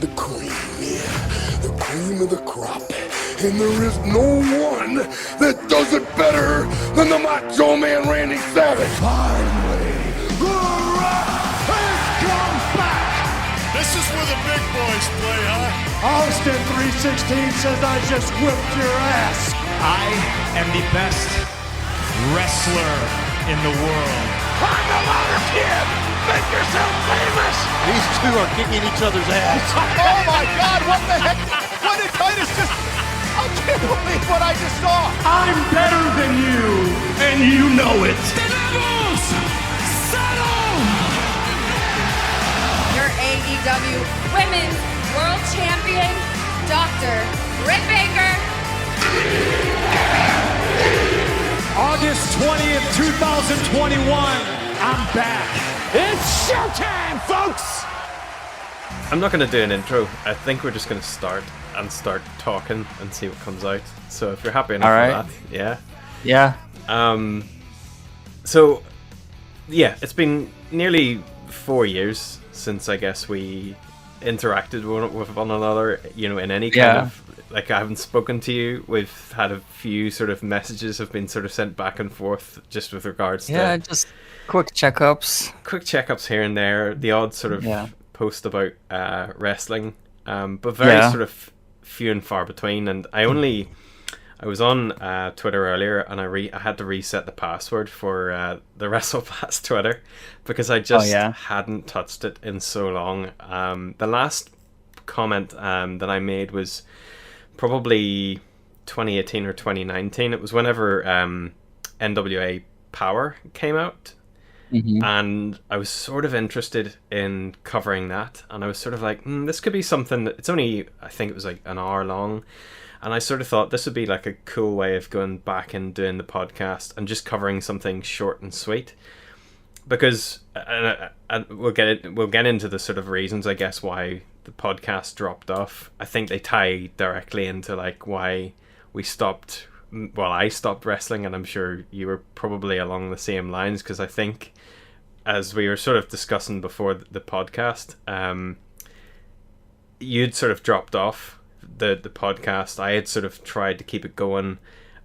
the cream, yeah, the cream of the crop. And there is no one that does it better than the Macho Man Randy Savage. Finally, the Rock has come back. This is where the big boys play, huh? Austin 316 says I just whipped your ass. I am the best wrestler in the world. Climb the ladder, kid. Make yourself famous. These two are kicking each other's ass. Oh my God, what the heck? What did Titus just... I can't believe what I just saw. I'm better than you, and you know it. Your AEW Women's World Champion, Dr. Britt Baker. August 20th, 2021, I'm back. It's showtime, folks! I'm not going to do an intro. I think we're just going to start talking and see what comes out. So if you're happy enough with that, Yeah. So, yeah, it's been nearly 4 years since I guess we interacted with one another, you know, in any kind of... Like, I haven't spoken to you. We've had a few sort of messages have been sort of sent back and forth just with regards to... just quick checkups. Quick checkups here and there. The odd sort of post about wrestling. But very sort of few and far between. And I was on Twitter earlier, and I had to reset the password for the WrestleBlast Twitter because I just hadn't touched it in so long. The last comment that I made was probably 2018 or 2019. It was whenever NWA Power came out. Mm-hmm. And I was sort of interested in covering that, and I was sort of like, this could be something that, it's only, I think it was like an hour long, and I sort of thought this would be like a cool way of going back and doing the podcast and just covering something short and sweet, because and we'll get into the sort of reasons, I guess, why the podcast dropped off. I think they tie directly into like why I stopped wrestling, and I'm sure you were probably along the same lines, because I think, as we were sort of discussing before the podcast, you'd sort of dropped off the podcast. I had sort of tried to keep it going,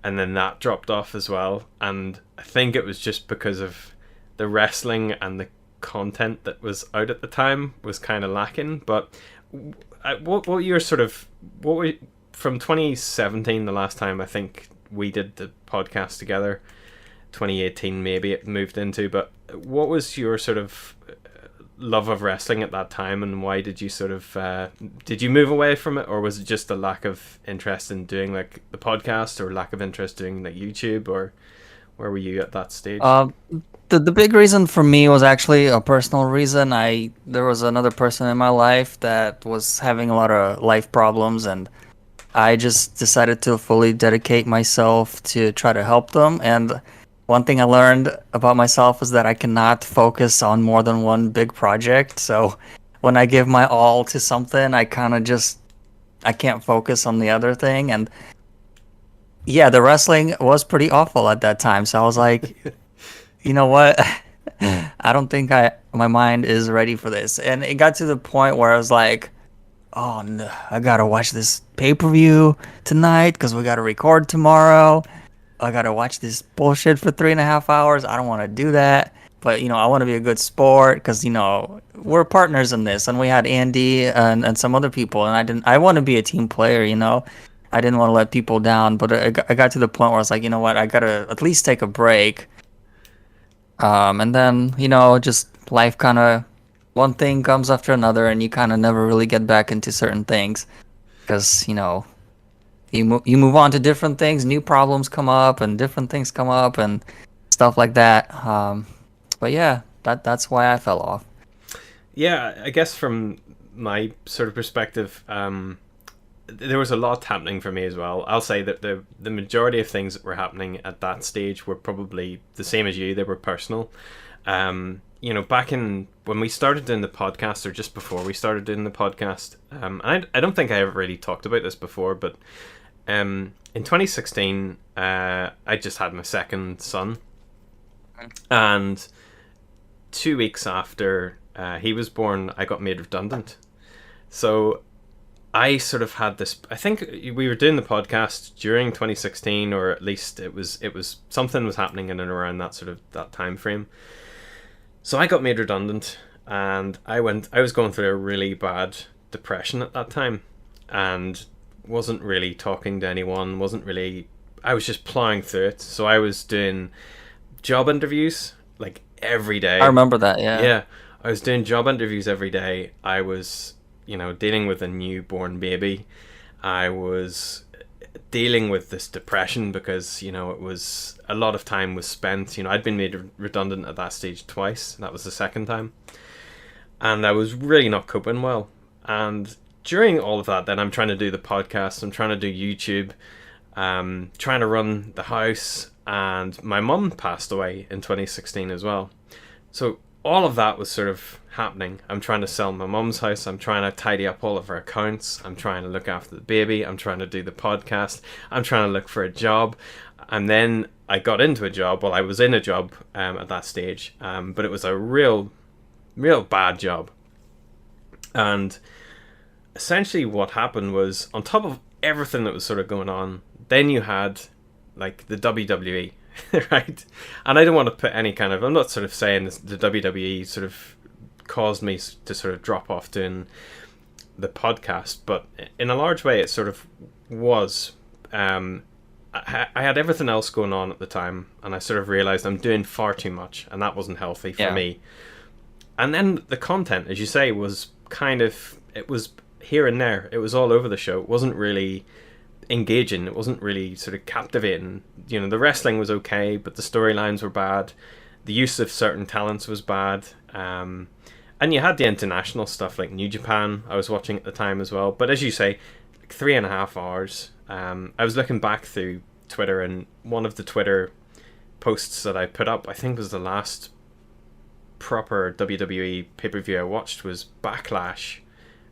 and then that dropped off as well. And I think it was just because of the wrestling and the content that was out at the time was kind of lacking. But what were from 2017, the last time I think we did the podcast together, 2018 maybe it moved into, but what was your sort of love of wrestling at that time, and why did you sort of did you move away from it, or was it just a lack of interest in doing like the podcast, or lack of interest doing like YouTube, or where were you at that stage? The big reason for me was actually a personal reason. There was another person in my life that was having a lot of life problems, and I just decided to fully dedicate myself to try to help them. And one thing I learned about myself is that I cannot focus on more than one big project. So when I give my all to something, I can't focus on the other thing. And yeah, the wrestling was pretty awful at that time. So I was like, you know what? I don't think my mind is ready for this. And it got to the point where I was like, oh no, I gotta watch this pay-per-view tonight because we gotta record tomorrow. I gotta watch this bullshit for 3.5 hours. I don't want to do that, but I want to be a good sport because we're partners in this, and we had Andy and some other people, and I want to be a team player. I didn't want to let people down, but I got to the point where I was like, you know what, I gotta at least take a break. And then just life kind of, one thing comes after another, and you kind of never really get back into certain things because you move on to different things, new problems come up, and different things come up, and stuff like that. But yeah, that's why I fell off. Yeah, I guess from my sort of perspective, there was a lot happening for me as well. I'll say that the majority of things that were happening at that stage were probably the same as you. They were personal. Back in when we started doing the podcast, or just before we started doing the podcast, I don't think I ever really talked about this before, but in 2016, I just had my second son, and 2 weeks after he was born, I got made redundant. So I sort of had this. I think we were doing the podcast during 2016, or at least it was something was happening in and around that time frame. So I got made redundant, and I was going through a really bad depression at that time, and wasn't really talking to anyone. I was just plowing through it. So I was doing job interviews like every day. I remember that. Yeah. Yeah, I was doing job interviews every day. I was, dealing with a newborn baby. I was dealing with this depression because, it was a lot of time was spent. I'd been made redundant at that stage twice. That was the second time. And I was really not coping well. And during all of that, then I'm trying to do the podcast. I'm trying to do YouTube. Trying to run the house. And my mum passed away in 2016 as well. So all of that was sort of happening. I'm trying to sell my mum's house. I'm trying to tidy up all of her accounts. I'm trying to look after the baby. I'm trying to do the podcast. I'm trying to look for a job. And then I got into a job. Well, I was in a job at that stage. But it was a real bad job. And essentially what happened was, on top of everything that was sort of going on, then you had like the WWE. Right, and I don't want to put any kind of. I'm not sort of saying this, the WWE sort of caused me to sort of drop off doing the podcast, but in a large way, it sort of was. I had everything else going on at the time, and I sort of realized I'm doing far too much, and that wasn't healthy for me. And then the content, as you say, was it was here and there. It was all over the show. It wasn't really engaging. It wasn't really sort of captivating. The wrestling was okay, but the storylines were bad. The use of certain talents was bad. And you had the international stuff like New Japan I was watching at the time as well. But as you say, like 3.5 hours. I was looking back through Twitter, and one of the Twitter posts that I put up, I think was the last proper WWE pay-per-view I watched, was Backlash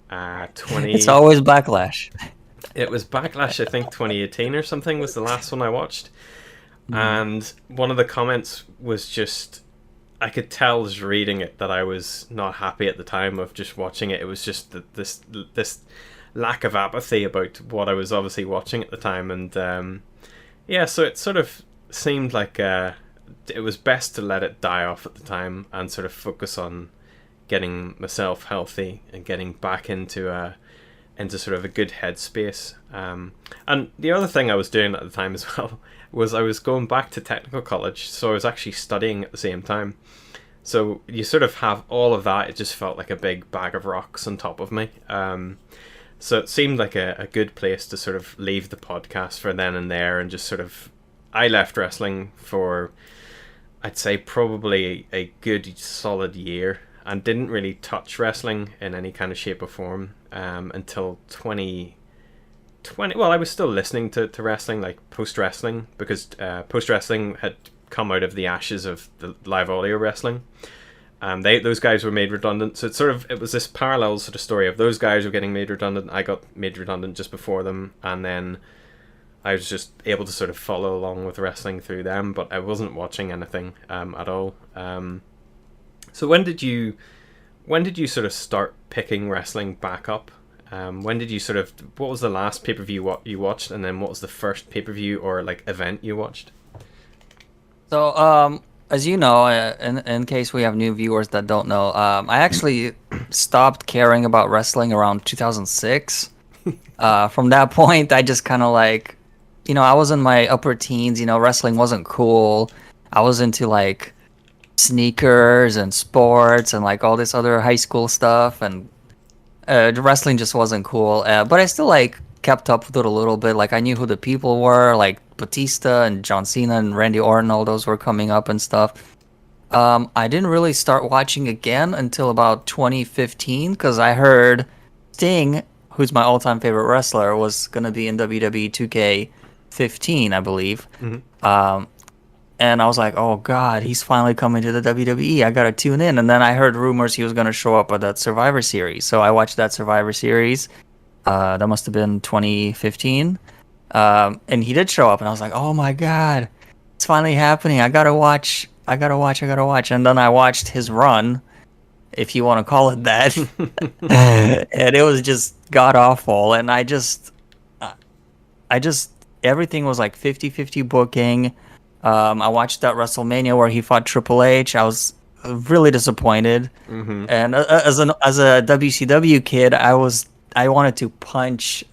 20... It's always Backlash. It was Backlash, I think 2018 or something was the last one I watched. And one of the comments was just, I could tell just reading it that I was not happy at the time of just watching it. It was just this lack of apathy about what I was obviously watching at the time. And so it sort of seemed like it was best to let it die off at the time and sort of focus on getting myself healthy and getting back into sort of a good headspace. And the other thing I was doing at the time as well was I was going back to technical college, so I was actually studying at the same time. So you sort of have all of that. It just felt like a big bag of rocks on top of me. So it seemed like a good place to sort of leave the podcast for then and there, and just sort of, I left wrestling for, I'd say, probably a good solid year, and didn't really touch wrestling in any kind of shape or form until 2020. Well, I was still listening to wrestling, like post-wrestling, because post-wrestling had come out of the ashes of the live audio wrestling. Those guys were made redundant, so it was this parallel sort of story of those guys were getting made redundant. I got made redundant just before them, and then I was just able to sort of follow along with wrestling through them, but I wasn't watching anything at all. So when did you sort of start picking wrestling back up? When did you what was the last pay-per-view you watched, and then what was the first pay-per-view or like event you watched? So, as you know, in case we have new viewers that don't know, I actually stopped caring about wrestling around 2006. From that point, I just kind of like, I was in my upper teens, wrestling wasn't cool. I was into like sneakers and sports and like all this other high school stuff, and wrestling just wasn't cool. But I still like kept up with it a little bit. Like I knew who the people were, like Batista and John Cena and Randy Orton, all those were coming up and stuff. I didn't really start watching again until about 2015, because I heard Sting, who's my all-time favorite wrestler, was going to be in WWE 2K15, I believe. Mm-hmm. And I was like, oh god, he's finally coming to the WWE. I gotta tune in. And then I heard rumors he was going to show up at that Survivor Series. So I watched that Survivor Series. That must have been 2015. And he did show up, and I was like, oh my god, it's finally happening. I gotta watch. And then I watched his run if you want to call it that. And it was just god awful. And I just everything was like 50-50 booking. I watched that WrestleMania where he fought Triple H. I was really disappointed. And as a WCW kid, I wanted to punch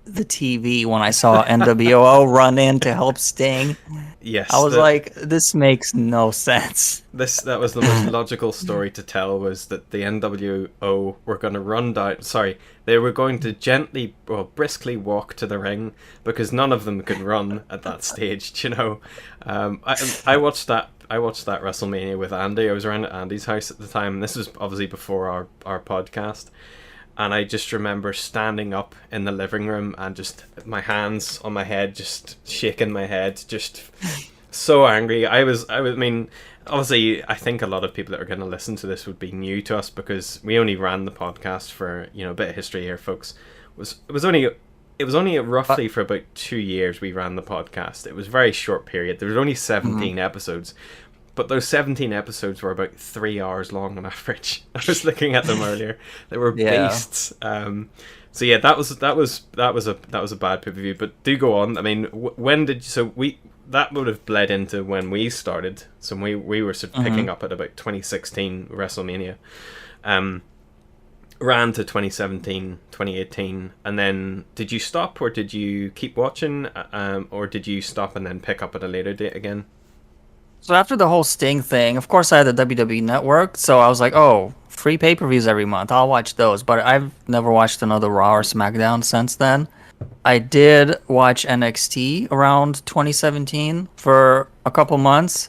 the TV when I saw NWO run in to help Sting. Yes, I was like, this makes no sense. That was the most logical story to tell, was that the NWO were going to run down. Sorry, they were going to briskly walk to the ring, because none of them could run at that stage. You know, I watched that WrestleMania with Andy. I was around at Andy's house at the time. This was obviously before our podcast. And I just remember standing up in the living room and just my hands on my head, just shaking my head, just so angry. I mean, obviously, I think a lot of people that are going to listen to this would be new to us, because we only ran the podcast for, a bit of history here, folks. It was only roughly for about 2 years we ran the podcast. It was a very short period. There was only 17 episodes. But those 17 episodes were about 3 hours long on average. I was looking at them earlier; they were beasts. So yeah, that was a bad pay-per-view. But do go on. I mean, that would have bled into when we started. So we were sort of picking up at about 2016 WrestleMania, ran to 2017, 2018, and then did you stop or did you keep watching, or did you stop and then pick up at a later date again? So after the whole Sting thing, of course I had the WWE Network, so I was like, oh, free pay-per-views every month, I'll watch those. But I've never watched another Raw or SmackDown since then. I did watch NXT around 2017 for a couple months,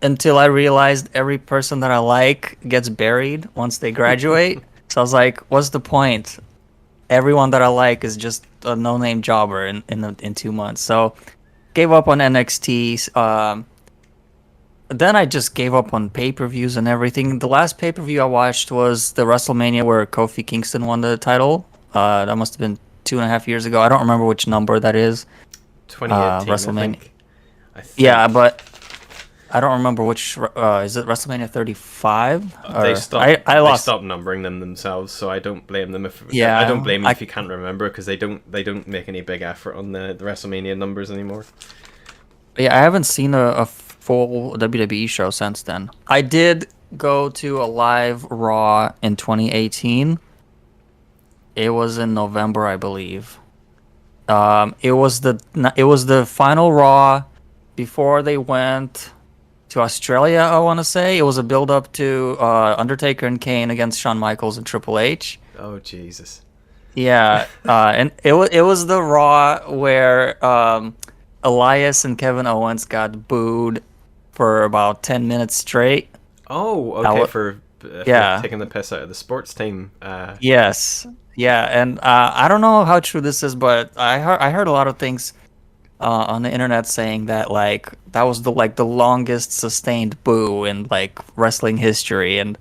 until I realized every person that I like gets buried once they graduate. So I was like, what's the point? Everyone that I like is just a no-name jobber in 2 months. So gave up on NXT. Then I just gave up on pay-per-views and everything. The last pay-per-view I watched was the WrestleMania where Kofi Kingston won the title. That must have been 2.5 years ago. I don't remember which number that is. 2018, WrestleMania. I think. Yeah, but I don't remember which. Is it WrestleMania 35? They stopped numbering them themselves, so I don't blame them I don't blame you if you can't remember, because they don't make any big effort on the WrestleMania numbers anymore. Yeah, I haven't seen a full WWE show since then. I did go to a live Raw in 2018. It was in November, I believe. It was the final Raw before they went to Australia, I want to say. It was a build up to Undertaker and Kane against Shawn Michaels and Triple H. Oh Jesus. Yeah, and it was the Raw where Elias and Kevin Owens got booed for about 10 minutes straight. Oh, okay, for taking the piss out of the sports team. Yes, yeah, and I don't know how true this is, but I heard a lot of things on the internet saying that like that was the longest sustained boo in like wrestling history, and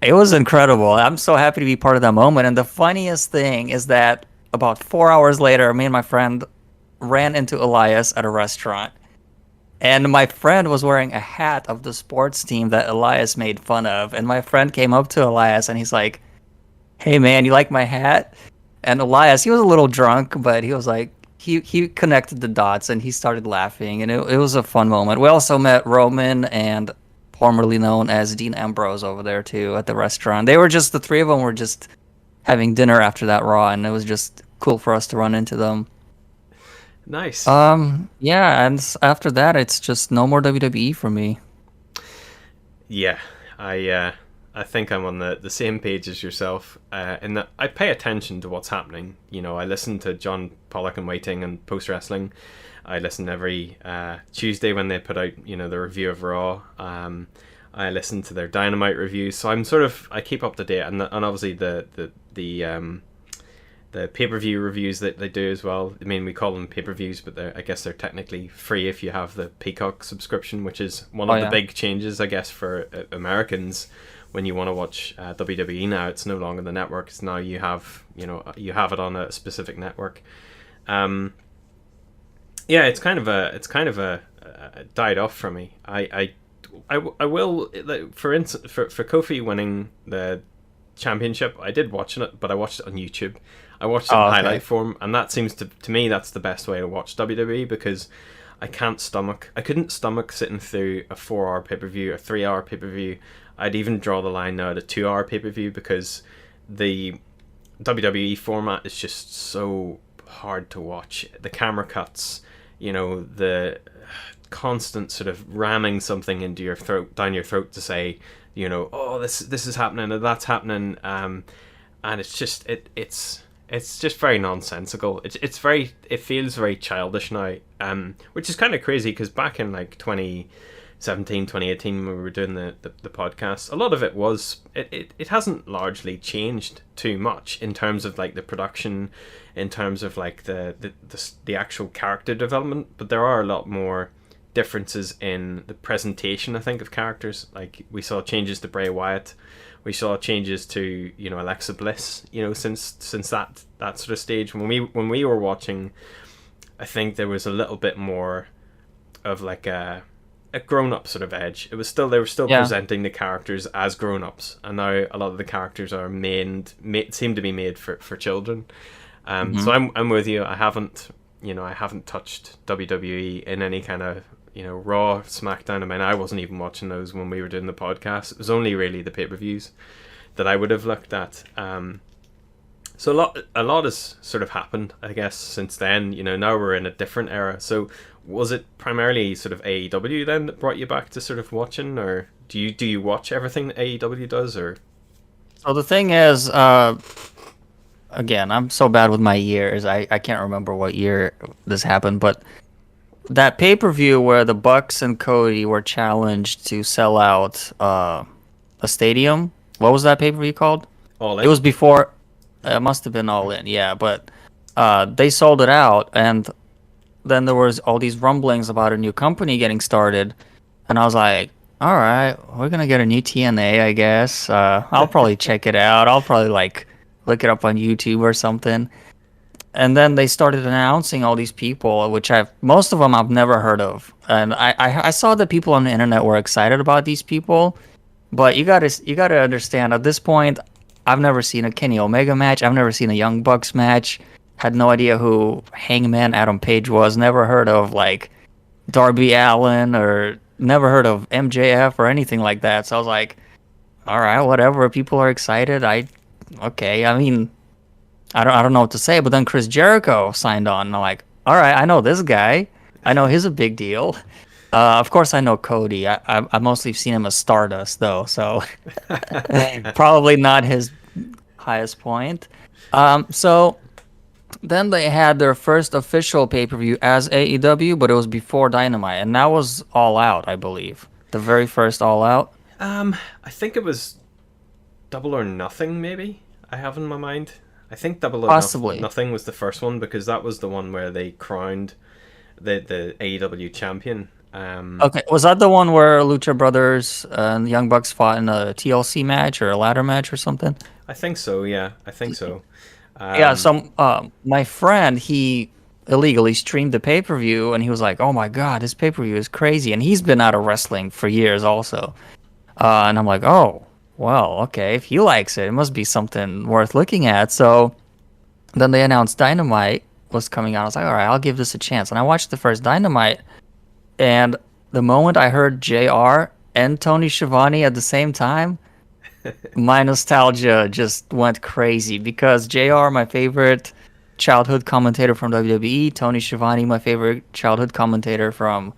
it was incredible. I'm so happy to be part of that moment. And the funniest thing is that about 4 hours later, me and my friend ran into Elias at a restaurant. And my friend was wearing a hat of the sports team that Elias made fun of. And my friend came up to Elias and he's like, hey man, you like my hat? And Elias, he was a little drunk, but he was like, he connected the dots and he started laughing. And it was a fun moment. We also met Roman and formerly known as Dean Ambrose over there too at the restaurant. The three of them were just having dinner after that Raw, and it was just cool for us to run into them. Nice. Yeah, and after that, it's just no more WWE for me. Yeah, I think I'm on the same page as yourself. In that I pay attention to what's happening. I listen to John Pollock and Waiting and Post Wrestling. I listen every Tuesday when they put out the review of Raw. I listen to their Dynamite reviews, so I keep up to date, and obviously the pay-per-view reviews that they do as well. I mean, we call them pay-per-views, but I guess they're technically free if you have the Peacock subscription, which is one of the big changes, I guess, for Americans. When you want to watch WWE now, it's no longer the network. It's now you have it on a specific network. Yeah, it's kind of a died off for me. I I will, like, for instance, for Kofi winning the championship, I did watch it, but I watched it on YouTube. I watched it in highlight form, and that seems to me that's the best way to watch WWE, because I couldn't stomach sitting through a 4-hour pay-per-view, a 3-hour pay-per-view. I'd even draw the line now at a 2-hour pay-per-view, because the WWE format is just so hard to watch. The camera cuts, the constant sort of ramming something into your throat, down your throat, to say, oh, this is happening and that's happening, and it's just it's just very nonsensical. It feels very childish now, which is kind of crazy, because back in like 2017, 2018, when we were doing the podcast, a lot of it was it hasn't largely changed too much in terms of like the production, in terms of like the actual character development, but there are a lot more differences in the presentation, I think, of characters. Like, we saw changes to Bray Wyatt, we saw changes to Alexa Bliss, since that sort of stage. When we were watching, I think there was a little bit more of like a grown-up sort of edge. They were still presenting the characters as grown-ups, and now a lot of the characters are seem to be made for children. So I'm with you. I haven't touched WWE in any kind of Raw, SmackDown. I mean, I wasn't even watching those when we were doing the podcast. It was only really the pay-per-views that I would have looked at. So a lot has sort of happened, I guess, since then. Now we're in a different era. So was it primarily sort of AEW then that brought you back to sort of watching, or do you watch everything that AEW does, or? So the thing is, again, I'm so bad with my years. I can't remember what year this happened, but that pay-per-view where the Bucks and Cody were challenged to sell out a stadium. What was that pay-per-view called? All In. It was before. It must have been All In, yeah. But they sold it out, and then there was all these rumblings about a new company getting started, and I was like, all right, we're gonna get a new TNA, I guess. I'll probably check it out. I'll probably like look it up on YouTube or something. And then they started announcing all these people, which most of them I've never heard of. And I saw that people on the internet were excited about these people, but you gotta understand, at this point, I've never seen a Kenny Omega match. I've never seen a Young Bucks match. Had no idea who Hangman Adam Page was. Never heard of like Darby Allin, or never heard of MJF or anything like that. So I was like, all right, whatever. People are excited. Okay. I mean, I don't know what to say. But then Chris Jericho signed on, and I'm like, all right, I know this guy. I know he's a big deal. Of course, I know Cody. I mostly seen him as Stardust, though, so probably not his highest point. So then they had their first official pay-per-view as AEW, but it was before Dynamite, and that was All Out, I believe. The very first All Out. I think it was Double or Nothing, maybe. I have in my mind. I think Double or Nothing was the first one, because that was the one where they crowned the AEW champion. Okay, was that the one where Lucha Brothers and the Young Bucks fought in a TLC match or a ladder match or something? I think so, yeah. I think so. Yeah, so my friend, he illegally streamed the pay-per-view, and he was like, oh my god, this pay-per-view is crazy. And he's been out of wrestling for years also. And I'm like, oh, well, okay, if he likes it, it must be something worth looking at. So then they announced Dynamite was coming out. I was like, all right, I'll give this a chance. And I watched the first Dynamite, and the moment I heard JR and Tony Schiavone at the same time, my nostalgia just went crazy, because JR, my favorite childhood commentator from WWE, Tony Schiavone, my favorite childhood commentator from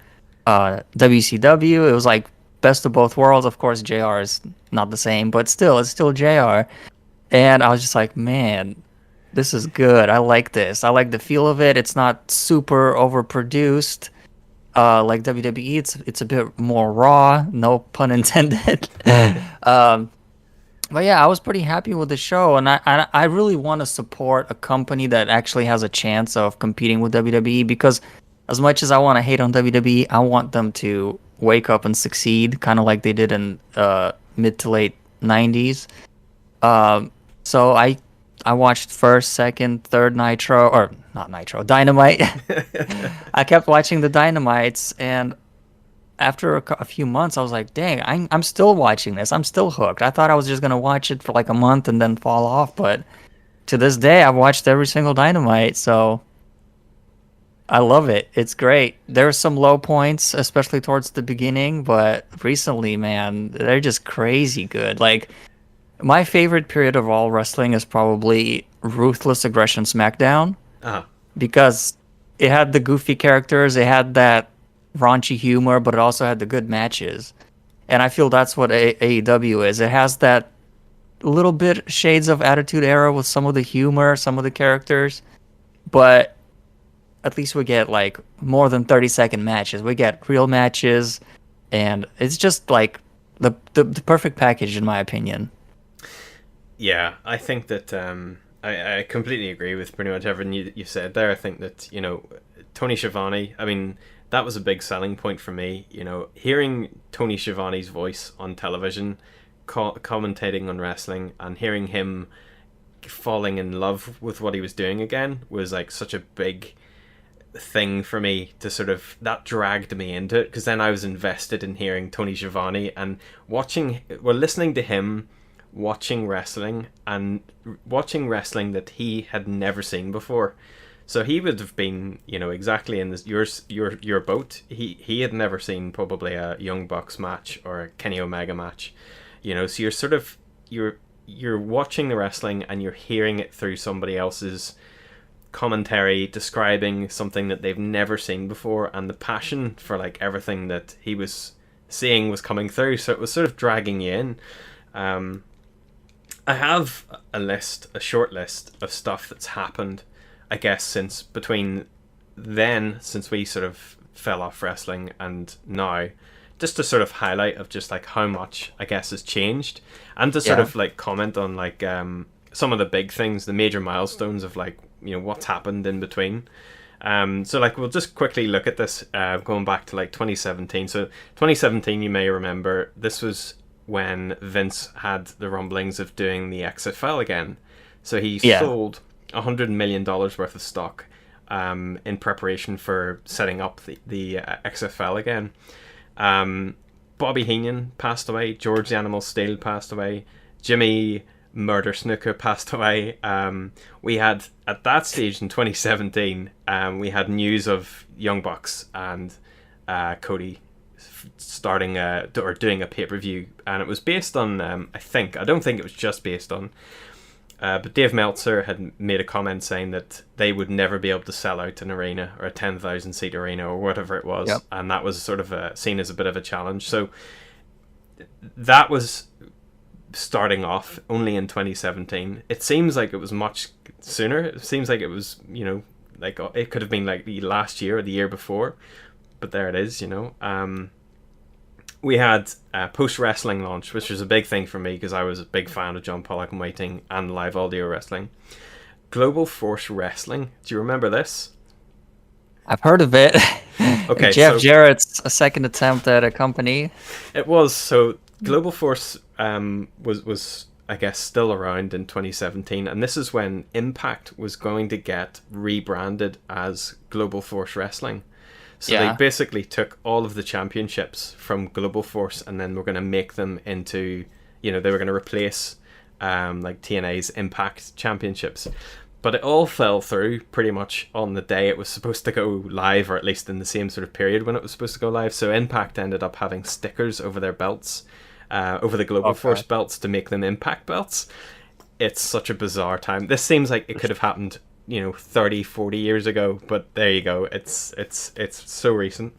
WCW. It was like best of both worlds. Of course, JR is not the same, but still, it's still JR. And I was just like, man, this is good. I like this. I like the feel of it. It's not super overproduced. Like WWE, it's a bit more raw, no pun intended. But yeah, I was pretty happy with the show, and I really want to support a company that actually has a chance of competing with WWE, because as much as I want to hate on WWE, I want them to wake up and succeed, kind of like they did in mid to late 90s. So I watched first, second, third Nitro, or not Nitro, Dynamite. I kept watching the Dynamites, and after a few months, I was like, dang, I'm still watching this. I'm still hooked. I thought I was just going to watch it for like a month and then fall off. But to this day, I've watched every single Dynamite. So I love it. It's great. There's some low points, especially towards the beginning. But recently, man, they're just crazy good. Like, my favorite period of all wrestling is probably Ruthless Aggression SmackDown. Because it had the goofy characters, it had that raunchy humor, but it also had the good matches. And I feel that's what AEW is. It has that little bit shades of Attitude Era with some of the humor, some of the characters, but at least we get like more than 30-second matches. We get real matches, and it's just like the perfect package in my opinion. Yeah, I think that I completely agree with pretty much everything you said there. I think that, you know, Tony Schiavone, I mean, that was a big selling point for me. You know, hearing Tony Schiavone's voice on television, commentating on wrestling, and hearing him falling in love with what he was doing again was like such a big thing for me to sort of, that dragged me into it, because then I was invested in hearing Tony Schiavone and listening to him watching wrestling that he had never seen before. So he would have been, you know, exactly in this your boat. He had never seen probably a Young Bucks match or a Kenny Omega match, you know. So you're sort of you're watching the wrestling and you're hearing it through somebody else's commentary describing something that they've never seen before, and the passion for like everything that he was seeing was coming through. So it was sort of dragging you in. I have a short list of stuff that's happened, I guess, since we sort of fell off wrestling and now, just to sort of highlight of just like how much, I guess, has changed, and to sort of like comment on like some of the big things, the major milestones of like, you know, what's happened in between. So like we'll just quickly look at this, going back to like 2017. So 2017, you may remember, this was when Vince had the rumblings of doing the XFL again. So he sold $100 million worth of stock in preparation for setting up the XFL again. Bobby Heenan passed away. George the Animal Steele passed away. Jimmy Murder Snooker passed away. We had, at that stage in 2017, we had news of Young Bucks and Cody starting or doing a pay-per-view, and it was based on I don't think it was just based on but Dave Meltzer had made a comment saying that they would never be able to sell out an arena or a 10,000 seat arena or whatever it was. And that was sort of seen as a bit of a challenge. So that was starting off only in 2017. It seems like it was much sooner. It seems like it was, you know, like it could have been like the last year or the year before, but there it is, you know. We had a post-wrestling launch, which was a big thing for me because I was a big fan of John Pollock and Waiting and live audio wrestling. Global Force Wrestling. Do you remember this? I've heard of it. Okay, Jeff Jarrett's a second attempt at a company. It was. So Global Force was I guess still around in 2017, and this is when Impact was going to get rebranded as Global Force Wrestling. So they basically took all of the championships from Global Force and then were going to make them into, you know, they were going to replace like TNA's Impact championships. But it all fell through pretty much on the day it was supposed to go live, or at least in the same sort of period when it was supposed to go live. So Impact ended up having stickers over their belts, over the Global Force belts, to make them Impact belts. It's such a bizarre time. This seems like it could have happened, you know, 30, 40 years ago, but there you go. It's so recent.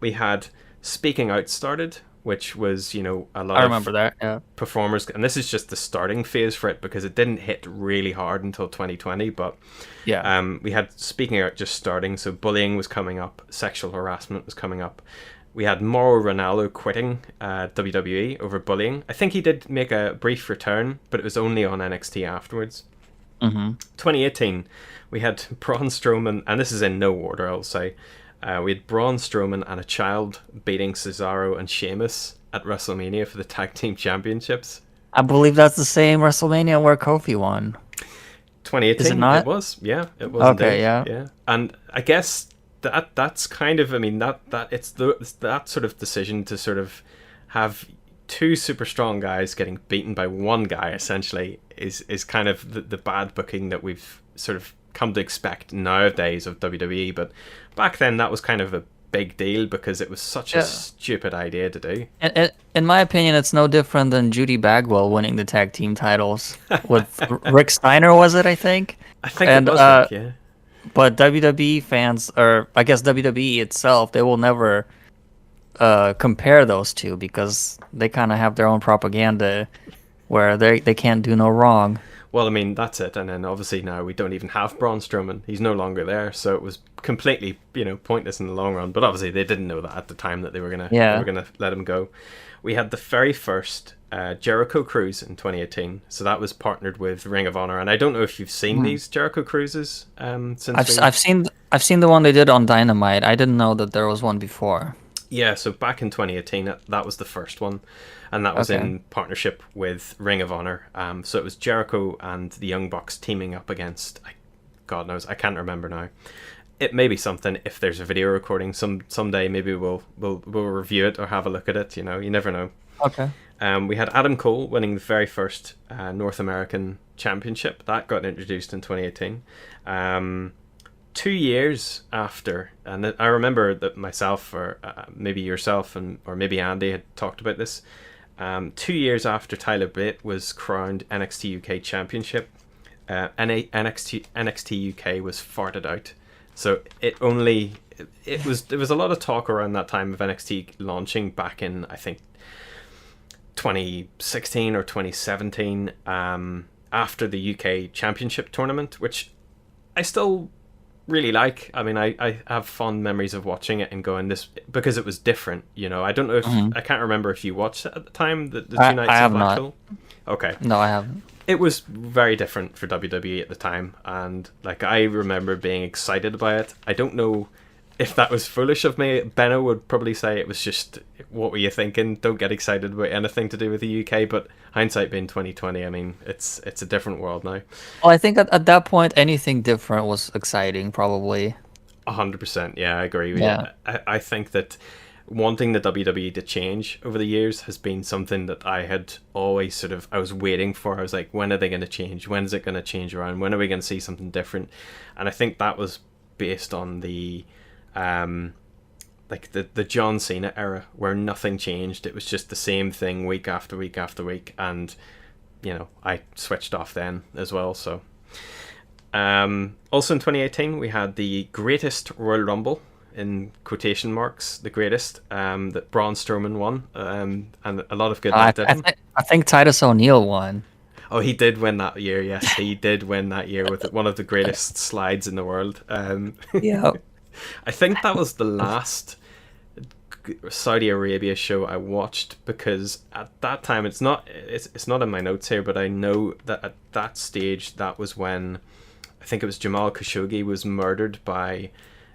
We had Speaking Out started, which was, you know, a lot of performers, and this is just the starting phase for it because it didn't hit really hard until 2020, but we had Speaking Out just starting, so bullying was coming up, sexual harassment was coming up. We had Mauro Ranallo quitting WWE over bullying. I think he did make a brief return, but it was only on NXT afterwards. 2018, we had Braun Strowman, and this is in no order, I'll say. We had Braun Strowman and a child beating Cesaro and Sheamus at WrestleMania for the Tag Team Championships. I believe that's the same WrestleMania where Kofi won. 2018, is it not? It was, yeah. It was okay, indeed. Yeah. And I guess that's kind of, I mean, that it's that sort of decision to sort of have two super strong guys getting beaten by one guy essentially is kind of the bad booking that we've sort of come to expect nowadays of WWE. But back then that was kind of a big deal because it was such a stupid idea to do. In my opinion, it's no different than Judy Bagwell winning the tag team titles with Rick Steiner, was it? I think it was Rick, yeah. But WWE fans, or I guess WWE itself, they will never compare those two because they kind of have their own propaganda where they can't do no wrong. Well, I mean, that's it. And then obviously now we don't even have Braun Strowman. He's no longer there. So it was completely, pointless in the long run. But obviously they didn't know that at the time that they were gonna let him go. We had the very first Jericho Cruise in 2018. So that was partnered with Ring of Honor. And I don't know if you've seen these Jericho Cruises since I've seen the one they did on Dynamite. I didn't know that there was one before. Yeah, so back in 2018, that was the first one, and that was in partnership with Ring of Honor. So it was Jericho and the Young Bucks teaming up against, God knows, I can't remember now. It may be something if there's a video recording someday. Maybe we'll review it or have a look at it. You never know. Okay. We had Adam Cole winning the very first North American Championship. That got introduced in 2018. 2 years after, and I remember that myself, or maybe yourself, or maybe Andy had talked about this. 2 years after Tyler Bate was crowned NXT UK Championship, NXT UK was farted out. So it was a lot of talk around that time of NXT launching back in, I think, 2016 or 2017, after the UK Championship tournament, which I still really like. I mean, I have fond memories of watching it and going this because it was different. I don't know if I can't remember if you watched it at the time. The 2 nights I have of Blackpool. Not. Okay. No, I haven't. It was very different for WWE at the time, and I remember being excited by it. I don't know if that was foolish of me. Benno would probably say it was just, what were you thinking? Don't get excited about anything to do with the UK. But hindsight being 2020, I mean, it's a different world now. Well, I think at that point, anything different was exciting, probably. 100%. Yeah, I agree with you. I think that wanting the WWE to change over the years has been something that I had always I was waiting for. I was like, when are they going to change? When is it going to change around? When are we going to see something different? And I think that was based on the the John Cena era, where nothing changed. It was just the same thing week after week after week, and I switched off then as well. So also in 2018 we had the greatest Royal Rumble, in quotation marks, the greatest, that Braun Strowman won, and a lot of good luck did him. I think Titus O'Neil won. Oh, he did win that year. Yes, he did win that year with one of the greatest slides in the world. Yeah. I think that was the last Saudi Arabia show I watched, because at that time, it's not in my notes here, but I know that at that stage, that was when I think it was Jamal Khashoggi was murdered by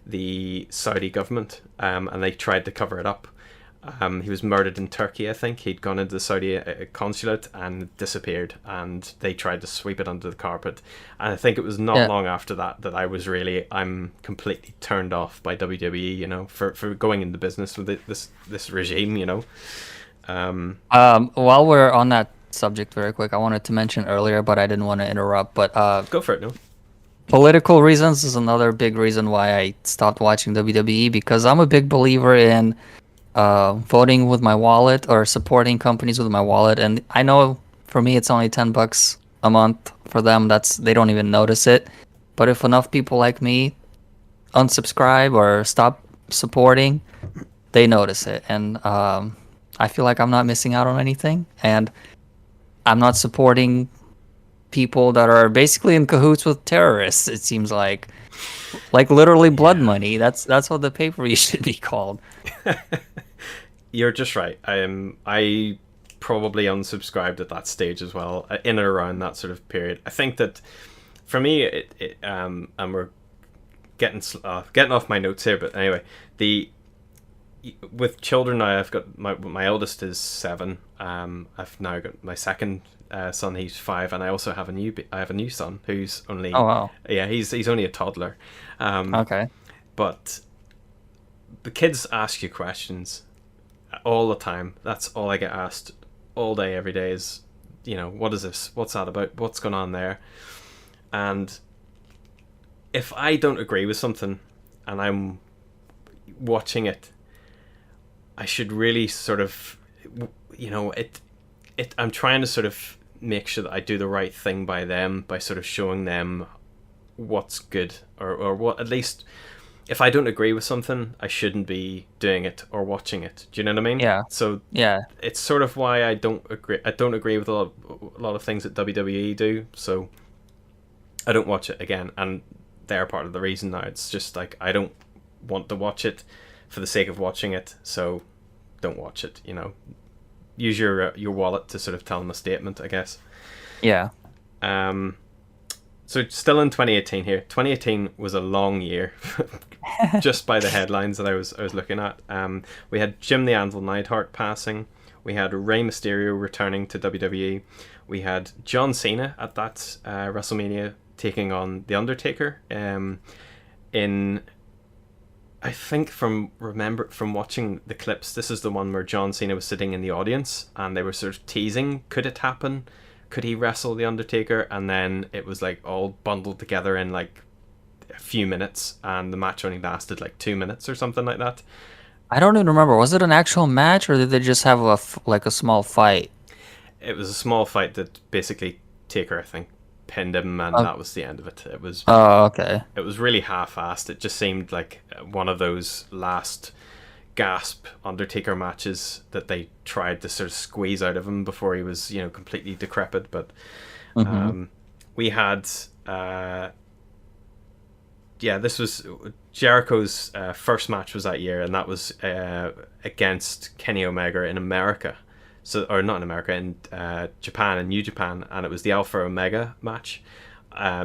the Saudi government, and they tried to cover it up. He was murdered in Turkey, I think. He'd gone into the Saudi consulate and disappeared, and they tried to sweep it under the carpet. And I think it was not long after that I was I'm completely turned off by WWE, for going into business with this regime, While we're on that subject very quick, I wanted to mention earlier, but I didn't want to interrupt, but go for it. No. Political reasons is another big reason why I stopped watching WWE, because I'm a big believer in voting with my wallet or supporting companies with my wallet. And I know for me it's only $10 a month. For them, they don't even notice it. But if enough people like me unsubscribe or stop supporting, they notice it. And I feel like I'm not missing out on anything, and I'm not supporting people that are basically in cahoots with terrorists. It seems like literally blood money. That's what the pay-per-view should be called. You're just right. I probably unsubscribed at that stage as well, in and around that sort of period. I think that for me, and we're getting off my notes here, but anyway, with children now, I've got my eldest is 7. I've now got my second son, he's 5, and I also have a new son who's only he's only a toddler. Okay. But the kids ask you questions all the time. That's all I get asked all day, every day is, what is this? What's that about? What's going on there? And if I don't agree with something and I'm watching it, I should really sort of, I'm trying to sort of make sure that I do the right thing by them, by sort of showing them what's good, or what, at least if I don't agree with something, I shouldn't be doing it or watching it. Do you know what I mean? Yeah. So yeah, it's sort of why I don't agree with a lot of things that WWE do. So I don't watch it again, and they're part of the reason now. It's just like I don't want to watch it for the sake of watching it, so don't watch it. Use your wallet to sort of tell them a statement, I guess. Yeah. So still in 2018 here. 2018 was a long year, just by the headlines that I was looking at. We had Jim the Anvil Neidhart passing. We had Rey Mysterio returning to WWE. We had John Cena at that WrestleMania taking on The Undertaker. I think from watching the clips, this is the one where John Cena was sitting in the audience and they were sort of teasing, could it happen? Could he wrestle The Undertaker? And then it was like all bundled together in like a few minutes, and the match only lasted like 2 minutes or something like that. I don't even remember. Was it an actual match, or did they just have a small fight? It was a small fight that basically Taker, I think, pinned him, and that was the end of it. It was. Oh, okay. It was really half-assed. It just seemed like one of those last gasp Undertaker matches that they tried to sort of squeeze out of him before he was, completely decrepit. But we had, this was Jericho's first match was that year, and that was against Kenny Omega in America. So, or not in America, in Japan, in New Japan, and it was the Alpha Omega match.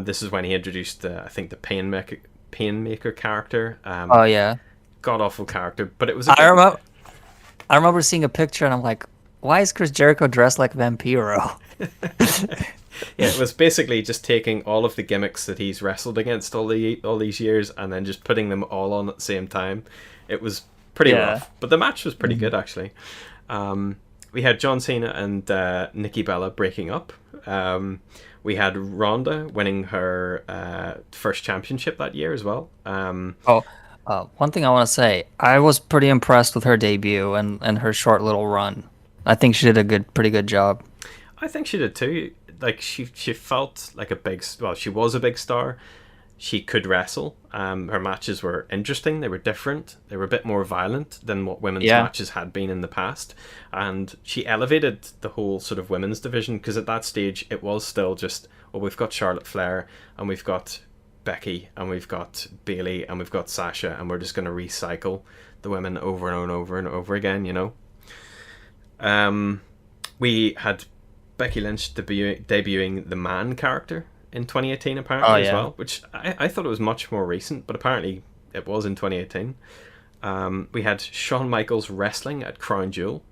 This is when he introduced I think the Painmaker character. Oh yeah, god awful character, but it was. I remember seeing a picture, and I'm like, why is Chris Jericho dressed like Vampiro? Yeah, it was basically just taking all of the gimmicks that he's wrestled against all these years, and then just putting them all on at the same time. It was pretty rough, but the match was pretty good actually. We had John Cena and Nikki Bella breaking up. We had Ronda winning her first championship that year as well. One thing I want to say, I was pretty impressed with her debut and her short little run. I think she did a pretty good job. I think she did too. Like she felt like she was a big star. She could wrestle. Her matches were interesting. They were different. They were a bit more violent than what women's matches had been in the past. And she elevated the whole sort of women's division, because at that stage it was still just, we've got Charlotte Flair and we've got Becky and we've got Bayley and we've got Sasha, and we're just going to recycle the women over and over and over again, We had Becky Lynch debuting the Man character in 2018 apparently as well, which I thought it was much more recent, but apparently it was in 2018. We had Shawn Michaels wrestling at Crown Jewel.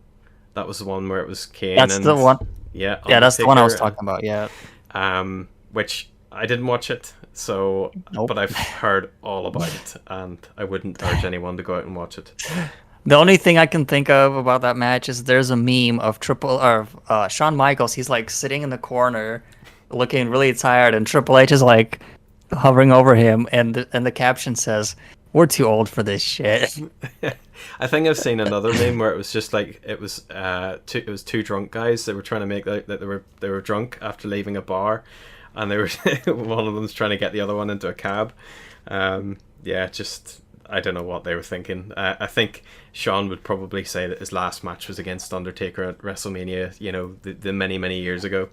That was the one where it was Kane. That's the one. Yeah, that's the one I was talking about. Yeah. Which I didn't watch it, so but I've heard all about it, and I wouldn't urge anyone to go out and watch it. The only thing I can think of about that match is there's a meme of Shawn Michaels. He's like sitting in the corner, looking really tired, and Triple H is like hovering over him, and the caption says, "We're too old for this shit." I think I've seen another meme where it was just like it was two drunk guys. They were trying to make like that they were drunk after leaving a bar, and they were one of them's trying to get the other one into a cab. Just I don't know what they were thinking. I think Shawn would probably say that his last match was against Undertaker at WrestleMania, the many years ago.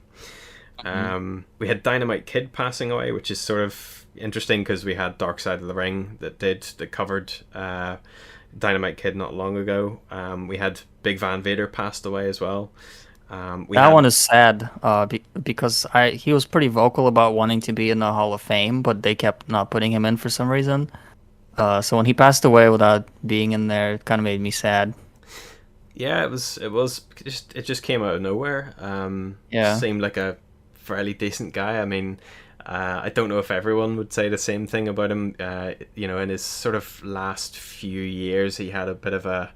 We had Dynamite Kid passing away, which is sort of interesting because we had Dark Side of the Ring that covered Dynamite Kid not long ago. We had Big Van Vader passed away as well. One is sad because he was pretty vocal about wanting to be in the Hall of Fame, but they kept not putting him in for some reason. So when he passed away without being in there, it kind of made me sad. Yeah, it just came out of nowhere. Seemed like a fairly decent guy. I mean, I don't know if everyone would say the same thing about him. In his sort of last few years, he had a bit of an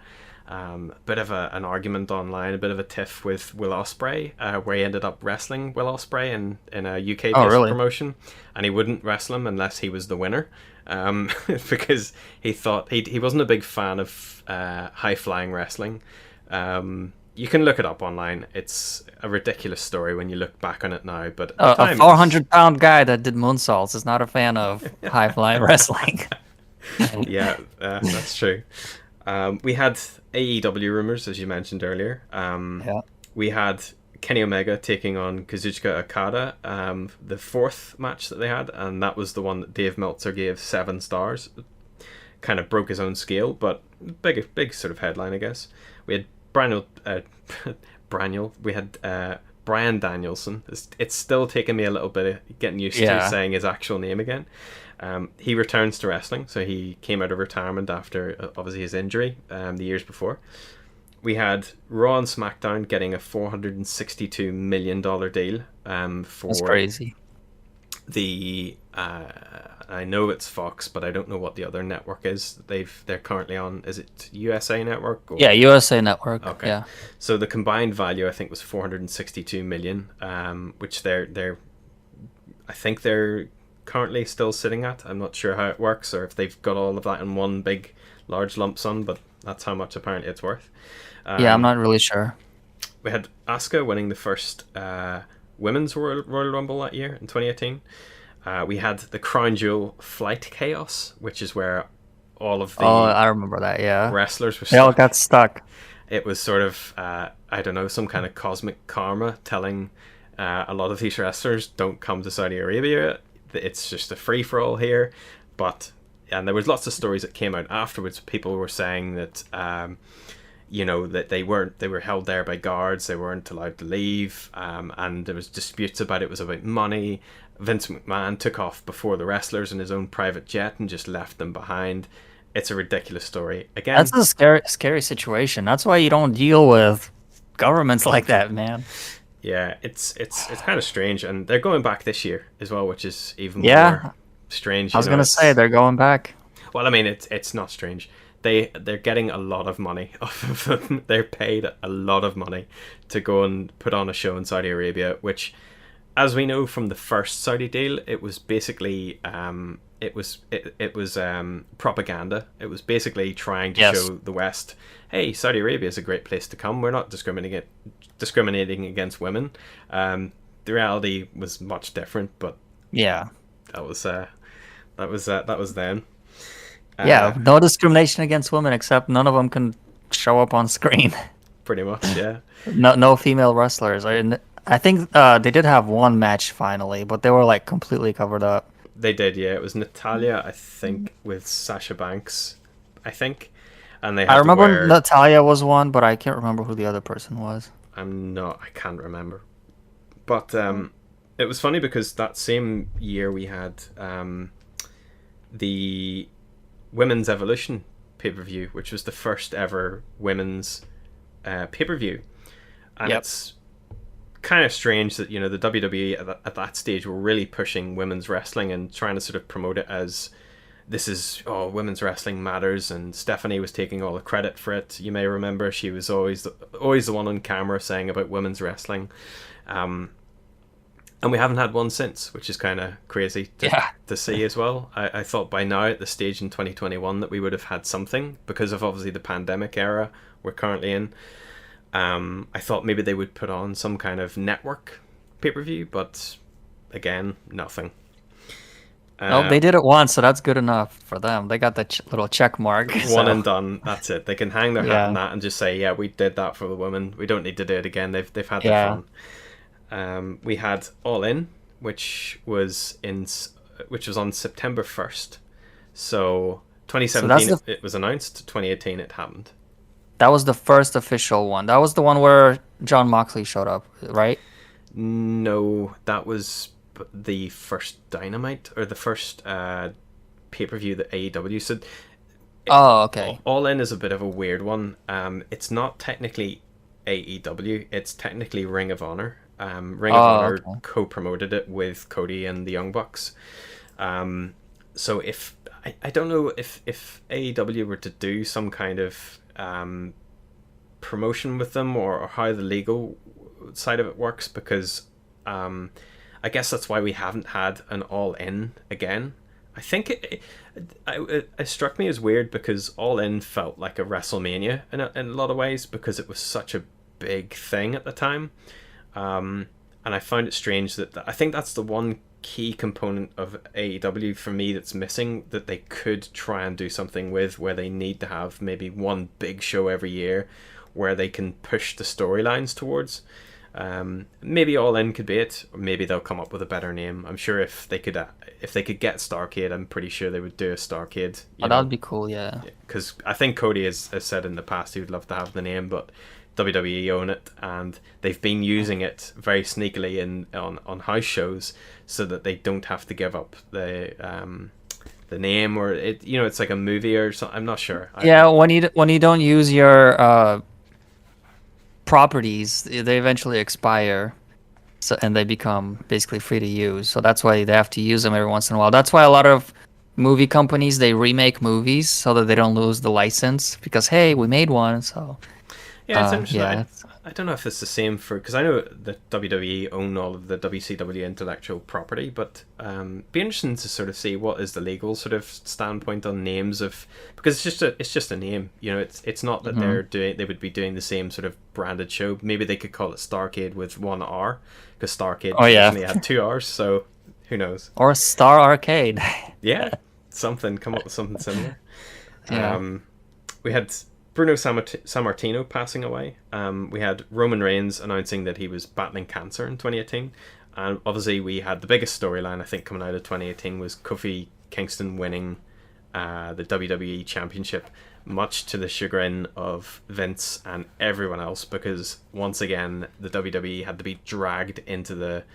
argument online, a bit of a tiff with Will Ospreay, where he ended up wrestling Will Ospreay in a UK based promotion, and he wouldn't wrestle him unless he was the winner, because he thought he wasn't a big fan of high flying wrestling. You can look it up online. It's a ridiculous story when you look back on it now. But a 400-pound guy that did moonsaults is not a fan of high flying wrestling. Yeah, that's true. We had AEW rumors, as you mentioned earlier. We had Kenny Omega taking on Kazuchika Okada, the fourth match that they had, and that was the one that Dave Meltzer gave 7 stars. Kind of broke his own scale, but big sort of headline, I guess. We had we had Bryan Danielson. It's still taking me a little bit of getting used to saying his actual name again. He returns to wrestling, so he came out of retirement after obviously his injury the years before. We had Raw and SmackDown getting a $462 million deal for That's crazy. The I know it's Fox, but I don't know what the other network is. They're currently on. Is it USA Network? Yeah, USA Network. Okay. Yeah. So the combined value I think was $462 million, which they're I think they're currently still sitting at. I'm not sure how it works or if they've got all of that in one big large lump sum, but that's how much apparently it's worth. I'm not really sure. We had Asuka winning the first women's Royal Rumble that year in 2018. We had the Crown Jewel Flight Chaos, which is where all of the I remember that. Yeah, wrestlers were they all got stuck. It was sort of I don't know, some kind of cosmic karma telling a lot of these wrestlers don't come to Saudi Arabia. It's just a free for all here. And there was lots of stories that came out afterwards. People were saying that that they were held there by guards, they weren't allowed to leave, and there was disputes about it. It was about money. Vince McMahon took off before the wrestlers in his own private jet and just left them behind. It's a ridiculous story. Again, that's a scary situation. That's why you don't deal with governments like that, man. Yeah, it's kind of strange, and they're going back this year as well, which is even more strange. I was gonna say they're going back. Well, I mean, it's not strange. They're getting a lot of money off of them. They're paid a lot of money to go and put on a show in Saudi Arabia, which, as we know from the first Saudi deal, it was basically it was propaganda. It was basically trying to show the West, hey, Saudi Arabia is a great place to come. We're not discriminating against women. The reality was much different, but that was then. No discrimination against women, except none of them can show up on screen. Pretty much, yeah. No female wrestlers. I think they did have one match finally, but they were like completely covered up. They did, yeah. It was Natalya, I think, with Sasha Banks, I think. And they had I remember Natalya was one, but I can't remember who the other person was. I can't remember. But it was funny because that same year we had the Women's Evolution pay-per-view, which was the first ever women's pay-per-view. And it's kind of strange that, the WWE at that stage were really pushing women's wrestling and trying to sort of promote it as this is, women's wrestling matters, and Stephanie was taking all the credit for it. You may remember she was always the one on camera saying about women's wrestling. And we haven't had one since, which is kind of crazy to see as well. I thought by now, at the stage in 2021, that we would have had something because of obviously the pandemic era we're currently in. I thought maybe they would put on some kind of network pay-per-view, but again, nothing. No, they did it once, so that's good enough for them. They got the little check mark. One and done. That's it. They can hang their hat on that and just say, we did that for the women. We don't need to do it again. They've had their fun. We had All In, which was on September 1st. So 2017 it was announced, 2018 it happened. That was the first official one. That was the one where John Moxley showed up, right? No, that was the first Dynamite, or the first pay-per-view that AEW said. Okay. All In is a bit of a weird one. It's not technically AEW, it's technically Ring of Honor. Ring of Honor co-promoted it with Cody and the Young Bucks. So if I don't know if AEW were to do some kind of promotion with them, or how the legal side of it works, because I guess that's why we haven't had an All In again. I think it struck me as weird because All In felt like a WrestleMania in a lot of ways, because it was such a big thing at the time. And I found it strange that I think that's the one key component of AEW for me that's missing, that they could try and do something with, where they need to have maybe one big show every year where they can push the storylines towards. Maybe All In could be it, or maybe they'll come up with a better name. I'm sure if they could get Starrcade, I'm pretty sure they would do a Starrcade. That would be cool, yeah. Because I think Cody has said in the past he would love to have the name, but WWE own it, and they've been using it very sneakily on house shows, so that they don't have to give up the name, or it's like a movie or something. I'm not sure. When you don't use your properties, they eventually expire, and they become basically free to use. So that's why they have to use them every once in a while. That's why a lot of movie companies, they remake movies so that they don't lose the license, because hey, we made one. So yeah, it's interesting. I don't know if it's the same because I know that WWE own all of the WCW intellectual property, but be interesting to sort of see what is the legal sort of standpoint on names of, because it's just a name, it's not that they would be doing the same sort of branded show. Maybe they could call it Starrcade with 1 R, because Starrcade only had 2 R's, so who knows? Or Star Arcade. Yeah, come up with something similar. Yeah. We had Bruno Sammartino passing away. We had Roman Reigns announcing that he was battling cancer in 2018. And obviously we had the biggest storyline, I think, coming out of 2018 was Kofi Kingston winning the WWE Championship, much to the chagrin of Vince and everyone else, because once again the WWE had to be dragged into the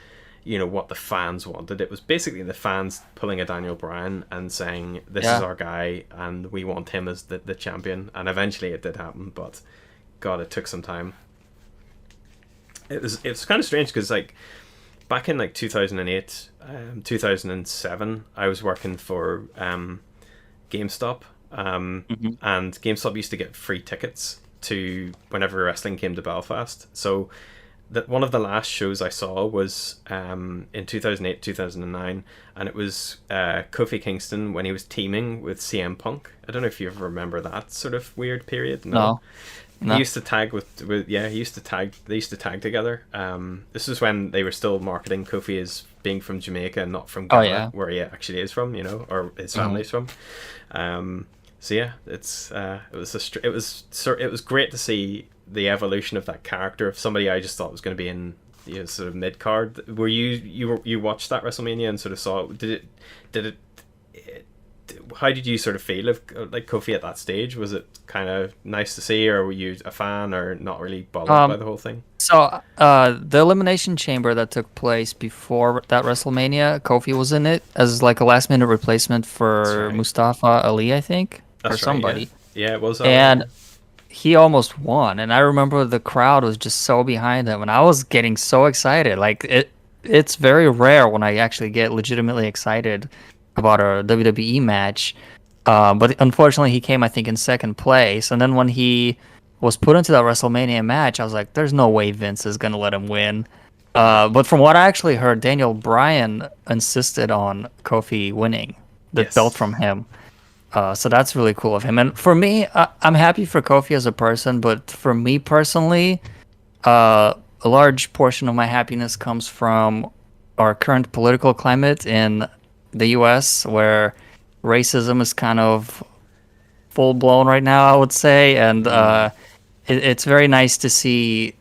what the fans wanted. It was basically the fans pulling a Daniel Bryan and saying, this is our guy and we want him as the champion, and eventually it did happen, but god, it took some time. It was kind of strange, because like back in like 2008 2007 I was working for GameStop, and GameStop used to get free tickets to whenever wrestling came to Belfast. So that one of the last shows I saw was in 2008, 2009, and it was Kofi Kingston when he was teaming with CM Punk. I don't know if you ever remember that sort of weird period. No. He used to tag they used to tag together. This is when they were still marketing Kofi as being from Jamaica and not from Ghana, where he actually is from, or his family's from. So yeah, it was great to see the evolution of that character, of somebody I just thought was going to be in sort of mid card. Were you watched that WrestleMania and sort of saw it? How did you sort of feel of like Kofi at that stage? Was it kind of nice to see, or were you a fan, or not really bothered by the whole thing? So the Elimination Chamber that took place before that WrestleMania, Kofi was in it as like a last minute replacement for Mustafa Ali, I think, or somebody. Yeah, it was. And he almost won, and I remember the crowd was just so behind him, and I was getting so excited. Like it's very rare when I actually get legitimately excited about a WWE match, but unfortunately he came, I think, in second place. And then when he was put into that WrestleMania match, I was like, there's no way Vince is gonna let him win. But from what I actually heard, Daniel Bryan insisted on Kofi winning the belt from him. So that's really cool of him. And for me, I'm happy for Kofi as a person, but for me personally, a large portion of my happiness comes from our current political climate in the US, where racism is kind of full blown right now, I would say. And it's very nice to see.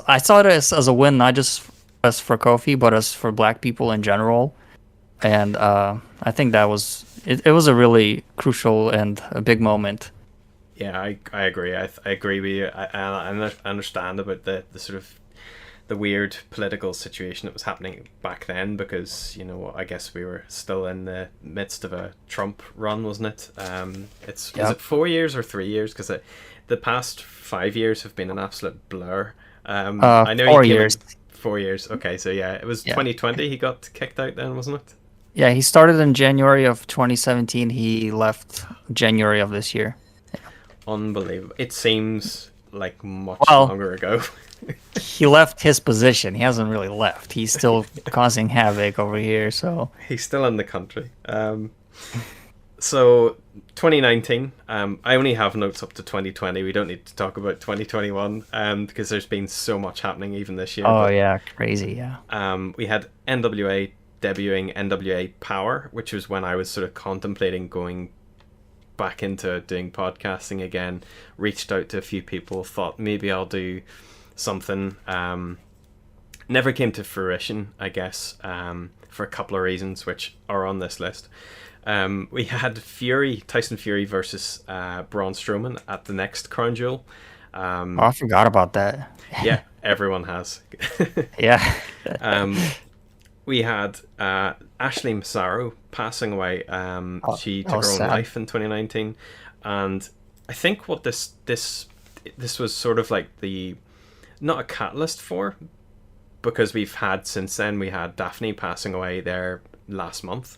I saw it as a win, not just as for Kofi, but as for Black people in general. And I think that was it was a really crucial and a big moment. Yeah, I agree. I agree with you. I understand about the sort of the weird political situation that was happening back then, because I guess we were still in the midst of a Trump run, wasn't it? Is it 4 years or 3 years? Because the past 5 years have been an absolute blur. I know 4 years. 4 years. Okay, so yeah, it was 2020 he got kicked out then, wasn't it? Yeah, he started in January of 2017. He left January of this year. Unbelievable. It seems like much longer ago. He left his position. He hasn't really left. He's still causing havoc over here, so... He's still in the country. So, 2019, I only have notes up to 2020. We don't need to talk about 2021 because there's been so much happening even this year. Oh, yeah, crazy, yeah. We had NWA debuting NWA Power, which was when I was sort of contemplating going back into doing podcasting again. Reached out to a few people, thought maybe I'll do something. Never came to fruition, I guess, for a couple of reasons which are on this list. We had Tyson Fury versus Braun Strowman at the next Crown Jewel. I forgot about that. Yeah, everyone has. Yeah. We had Ashley Masaro passing away. She took her own life in 2019, and I think what this was sort of like not a catalyst for, because we've had since then. We had Daphne passing away there last month.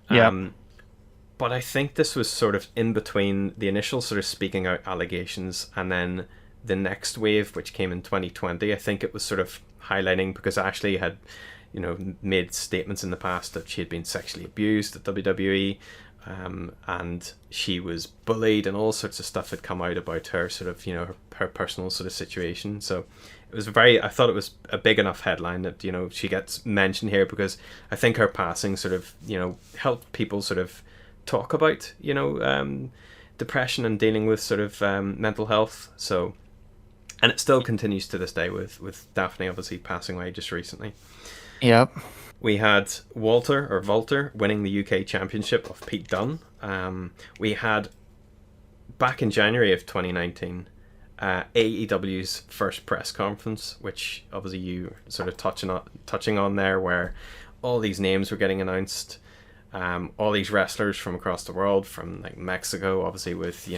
But I think this was sort of in between the initial sort of speaking out allegations and then the next wave, which came in 2020. I think it was sort of highlighting because Ashley had, made statements in the past that she had been sexually abused at WWE, and she was bullied, and all sorts of stuff had come out about her sort of, her personal sort of situation. So it was I thought it was a big enough headline that, she gets mentioned here because I think her passing sort of, helped people sort of talk about, depression and dealing with sort of mental health. So, and it still continues to this day with Daphne obviously passing away just recently. Yep. We had Walter winning the UK Championship of Pete Dunne. We had, back in January of 2019, AEW's first press conference, which obviously you sort of touching on there, where all these names were getting announced. All these wrestlers from across the world, from like Mexico, obviously with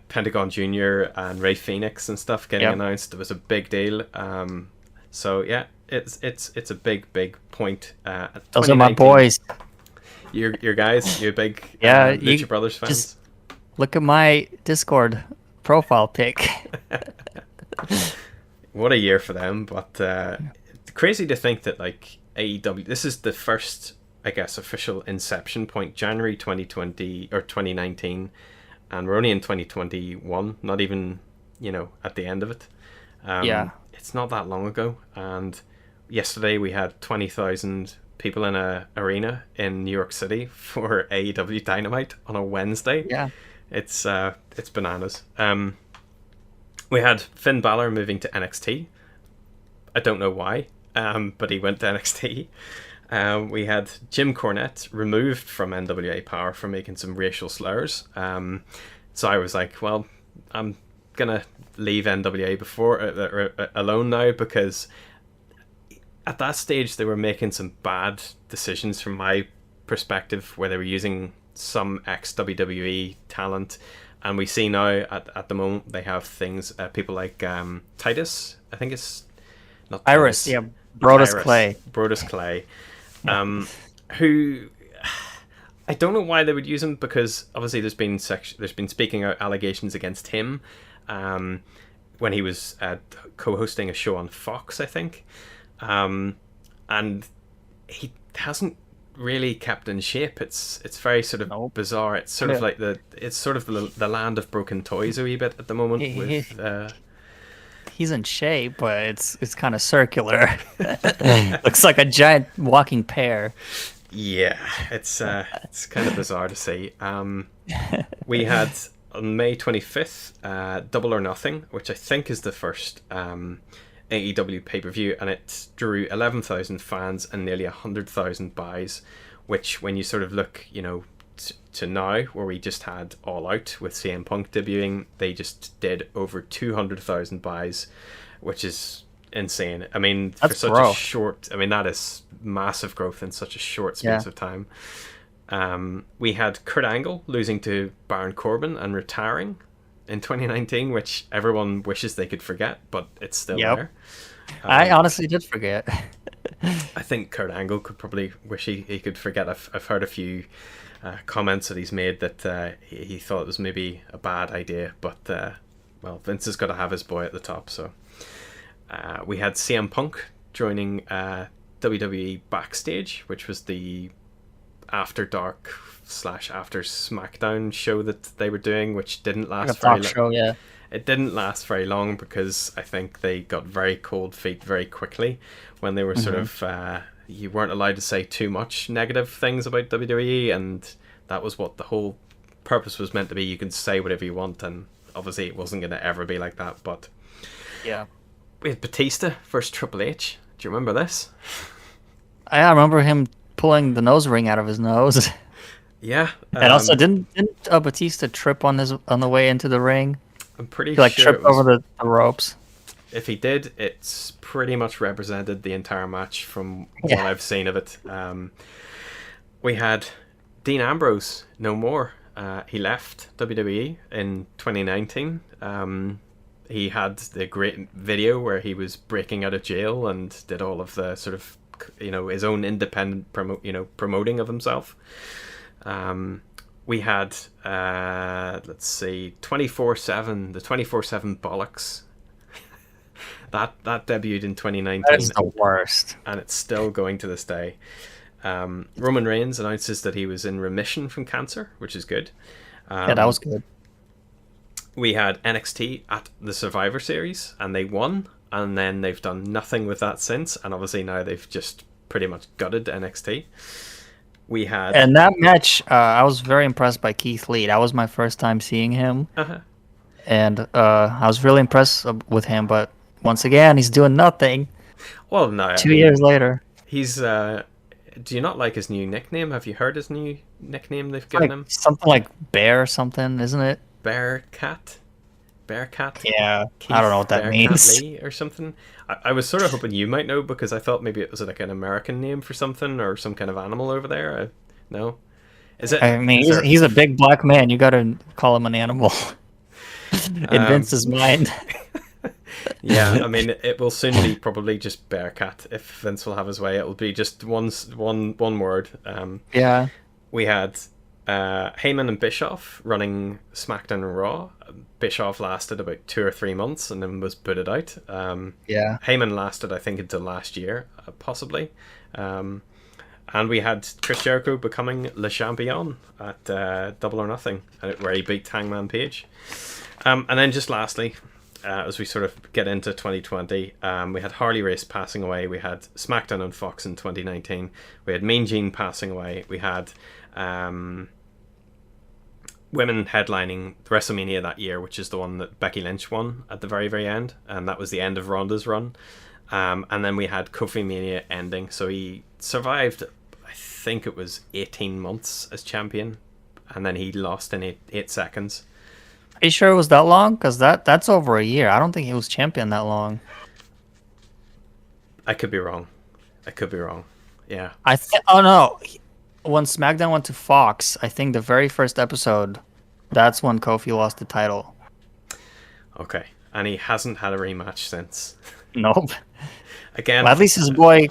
Pentagon Jr. and Ray Phoenix and stuff getting announced. It was a big deal. So yeah, it's a big point. Those are my boys. Your guys, you're big Lucha Brothers fans. Just look at my Discord profile pic. What a year for them, but crazy to think that like AEW, this is the first, I guess, official inception point, January 2020 or 2019, and we're only in 2021, not even, at the end of it. It's not that long ago, and yesterday we had 20,000 people in a arena in New York City for AEW Dynamite on a Wednesday. Yeah, it's bananas. We had Finn Balor moving to NXT. I don't know why, but he went to NXT. We had Jim Cornette removed from NWA Power for making some racial slurs. So I was like, well, I'm gonna leave NWA alone now, because at that stage they were making some bad decisions from my perspective, where they were using some ex-WWE talent, and we see now at the moment they have things, people like Titus, I think it's not Iris, Titus, Brodus Clay, who I don't know why they would use him, because obviously there's been speaking out allegations against him when he was co-hosting a show on Fox, I think, and he hasn't really kept in shape. It's very sort of bizarre. It's sort of like the land of broken toys a wee bit at the moment. He's in shape, but it's kind of circular. Looks like a giant walking pear. Yeah, it's kind of bizarre to see. We had on May 25th, Double or Nothing, which I think is the first AEW pay-per-view, and it drew 11,000 fans and nearly 100,000 buys, which when you sort of look, to now, where we just had All Out with CM Punk debuting, they just did over 200,000 buys, which is insane. I mean, for such a short, that is massive growth in such a short space of time. We had Kurt Angle losing to Baron Corbin and retiring. in 2019, which everyone wishes they could forget, but it's still there. I honestly did forget. I think Kurt Angle could probably wish he could forget. I've heard a few comments that he's made that he thought it was maybe a bad idea, but well, Vince has got to have his boy at the top. So we had CM Punk joining WWE Backstage, which was the After Dark / After SmackDown show that they were doing, which didn't last very long. It didn't last very long because I think they got very cold feet very quickly when they were sort of you weren't allowed to say too much negative things about WWE, and that was what the whole purpose was meant to be. You can say whatever you want, and obviously it wasn't going to ever be like that. But we had Batista versus Triple H. Do you remember this? I remember him pulling the nose ring out of his nose. Yeah, and also didn't Batista trip on the way into the ring? I'm pretty sure tripped over the ropes. If he did, it's pretty much represented the entire match from what I've seen of it. We had Dean Ambrose no more. He left WWE in 2019. He had the great video where he was breaking out of jail and did all of the sort of, his own independent promoting of himself. We had, let's see, 24/7, the 24/7 bollocks. that debuted in 2019. That is the worst. And it's still going to this day. Roman Reigns announces that he was in remission from cancer, which is good. That was good. We had NXT at the Survivor Series, and they won. And then they've done nothing with that since. And obviously now they've just pretty much gutted NXT. We had... And that match, I was very impressed by Keith Lee. That was my first time seeing him. And I was really impressed with him, but once again, he's doing nothing. Well, no. 2 years later. He's... do you not like his new nickname? Have you heard his new nickname they've given him? Something like Bear or something, isn't it? Bearcat? Yeah, Keith, I don't know what that means. Lee or something. I was sort of hoping you might know, because I thought maybe it was like an American name for something or some kind of animal over there. No? Is it? I mean, he's a big black man. You gotta call him an animal. In Vince's mind. Yeah, I mean, it will soon be probably just Bearcat. If Vince will have his way, it will be just one word. Yeah. We had Heyman and Bischoff running SmackDown and Raw. Bischoff lasted about 2 or 3 months and then was booted out. Heyman lasted, I think, until last year, possibly. And we had Chris Jericho becoming Le Champion at Double or Nothing, where he beat Hangman Page. And then just lastly, as we sort of get into 2020, we had Harley Race passing away. We had SmackDown on Fox in 2019. We had Mean Gene passing away. We had women headlining WrestleMania that year, which is the one that Becky Lynch won at the very, very end. And that was the end of Ronda's run. And then we had Kofi Mania ending. So he survived, I think it was 18 months as champion. And then he lost in 8 seconds. Are you sure it was that long? Because that's over a year. I don't think he was champion that long. I could be wrong. Yeah. Oh no. When SmackDown went to Fox, I think the very first episode, that's when Kofi lost the title. Okay. And he hasn't had a rematch since. Nope. Again, well, at least his boy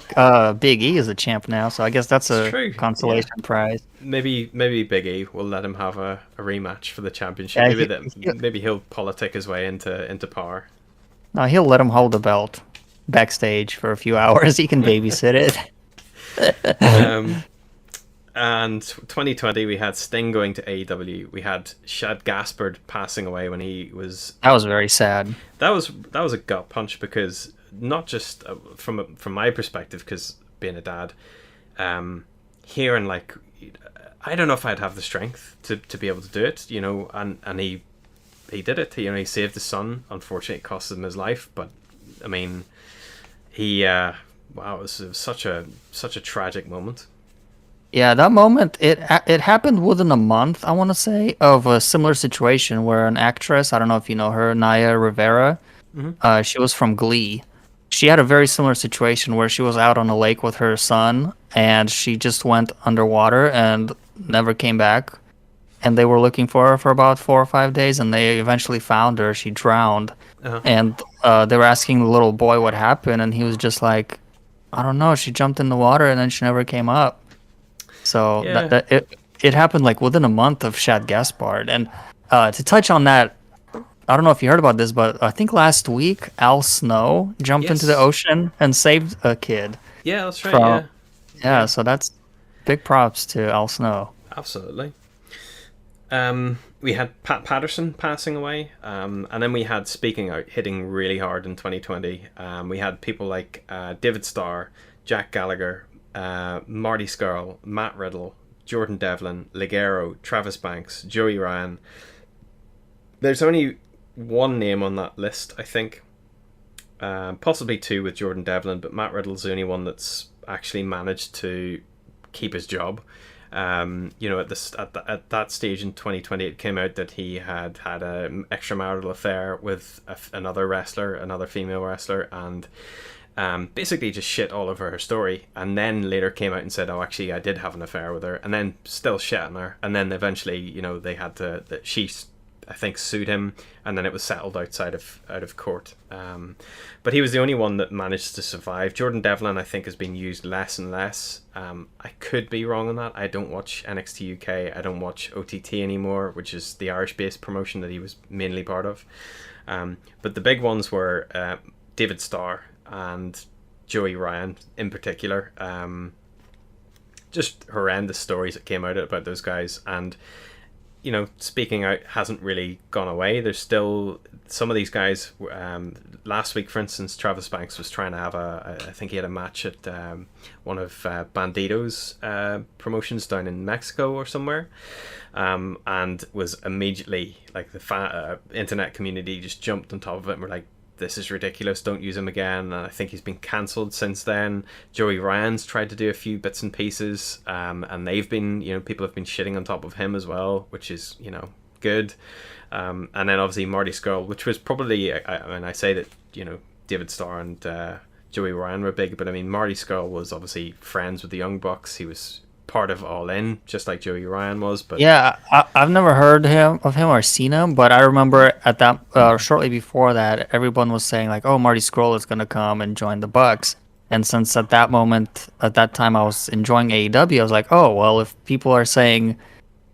Big E is a champ now, so I guess that's a consolation prize. Maybe Big E will let him have a rematch for the championship. Maybe he'll politic his way into power. No, he'll let him hold the belt backstage for a few hours. He can babysit it. And 2020, we had Sting going to AEW. We had Shad Gaspard passing away when he was... That was very sad. That was a gut punch, because not just from my perspective, because being a dad, hearing like, I don't know if I'd have the strength to be able to do it, and he did it. He saved his son. Unfortunately, it cost him his life, but I mean, it was such a tragic moment. Yeah, that moment, it happened within a month, I want to say, of a similar situation where an actress, I don't know if you know her, Naya Rivera, she was from Glee. She had a very similar situation where she was out on a lake with her son, and she just went underwater and never came back. and they were looking for her for about 4 or 5 days, and they eventually found her. She drowned, and they were asking the little boy what happened, and he was just like, I don't know. She jumped in the water, and then she never came up. So it happened like within a month of Shad Gaspard. And to touch on that, I don't know if you heard about this, but I think last week Al Snow jumped into the ocean and saved a kid. Yeah, that's right. Yeah, so that's big props to Al Snow. Absolutely. We had Pat Patterson passing away, and then we had Speaking Out hitting really hard in 2020. We had people like David Starr, Jack Gallagher, Marty Scurll, Matt Riddle, Jordan Devlin, Ligero, Travis Banks, Joey Ryan. There's only one name on that list, I think. Possibly two with Jordan Devlin, but Matt Riddle's the only one that's actually managed to keep his job. At that stage in 2020, it came out that he had an extramarital affair with another female wrestler, and basically just shit all over her story. And then later came out and said, "Oh, actually, I did have an affair with her," and then still shit on her. And then eventually, they had to she, I think, sued him, and then it was settled outside of court. But he was the only one that managed to survive. Jordan Devlin, I think, has been used less and less. I could be wrong on that. I don't watch NXT UK. I don't watch OTT anymore, which is the Irish-based promotion that he was mainly part of. But the big ones were David Starr and Joey Ryan in particular. Just horrendous stories that came out about those guys. And Speaking Out hasn't really gone away. There's still some of these guys. Last week, for instance, Travis Banks was trying to have I think he had a match at one of Bandito's promotions down in Mexico or somewhere, and was immediately, like, the internet community just jumped on top of it and were like, "This is ridiculous, don't use him again." And I think he's been cancelled since then. Joey Ryan's tried to do a few bits and pieces, and they've been, people have been shitting on top of him as well, which is, good. And then obviously Marty Scurll, which was probably, I say that, David Starr and Joey Ryan were big, but I mean, Marty Scurll was obviously friends with the Young Bucks. He was part of All In, just like Joey Ryan was. But yeah, I've never heard of him or seen him, but I remember at that shortly before that, everyone was saying like, "Oh, Marty Scurll is gonna come and join the Bucks." And since at that time, I was enjoying AEW, I was like, "Oh, well, if people are saying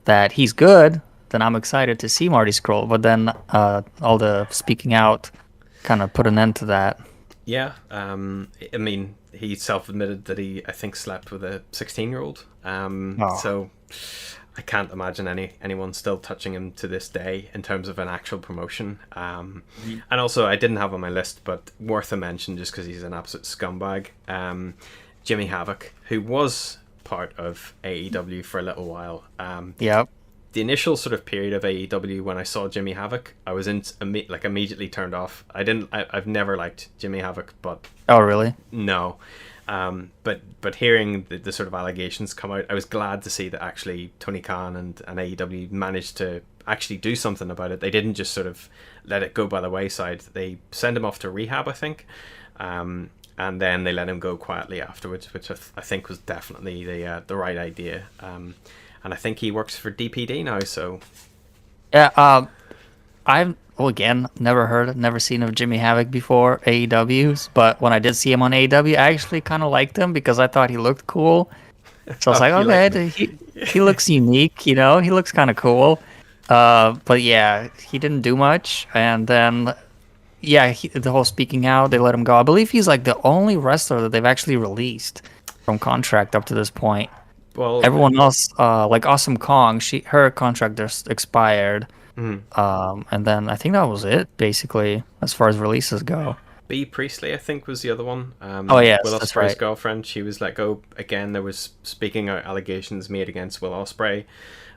that he's good, then I'm excited to see Marty Scurll." But then all the Speaking Out kind of put an end to that. Yeah, I mean, he self-admitted that he, I think, slept with a 16-year-old. So I can't imagine anyone still touching him to this day in terms of an actual promotion. And also, I didn't have on my list, but worth a mention just because he's an absolute scumbag. Jimmy Havoc, who was part of AEW for a little while. Yep. The initial sort of period of AEW when I saw Jimmy Havoc, I was immediately turned off. I've never liked Jimmy Havoc, but oh really? No, but hearing the sort of allegations come out, I was glad to see that actually Tony Khan and AEW managed to actually do something about it. They didn't just sort of let it go by the wayside. They sent him off to rehab, I think, and then they let him go quietly afterwards, which I think was definitely the right idea. And I think he works for DPD now, so... Yeah, I've, again, never seen of Jimmy Havoc before AEW's, but when I did see him on AEW, I actually kind of liked him because I thought he looked cool. So I was like, okay, he looks unique, he looks kind of cool. But yeah, he didn't do much, and then... Yeah, the whole Speaking Out, they let him go. I believe he's like the only wrestler that they've actually released from contract up to this point. Well, everyone else, like Awesome Kong, her contract just expired, and then I think that was it, basically, as far as releases go. B. Priestley, I think, was the other one. Oh yes, Will that's Ospreay's right. girlfriend, she was let go. Again, there was Speaking Out allegations made against Will Ospreay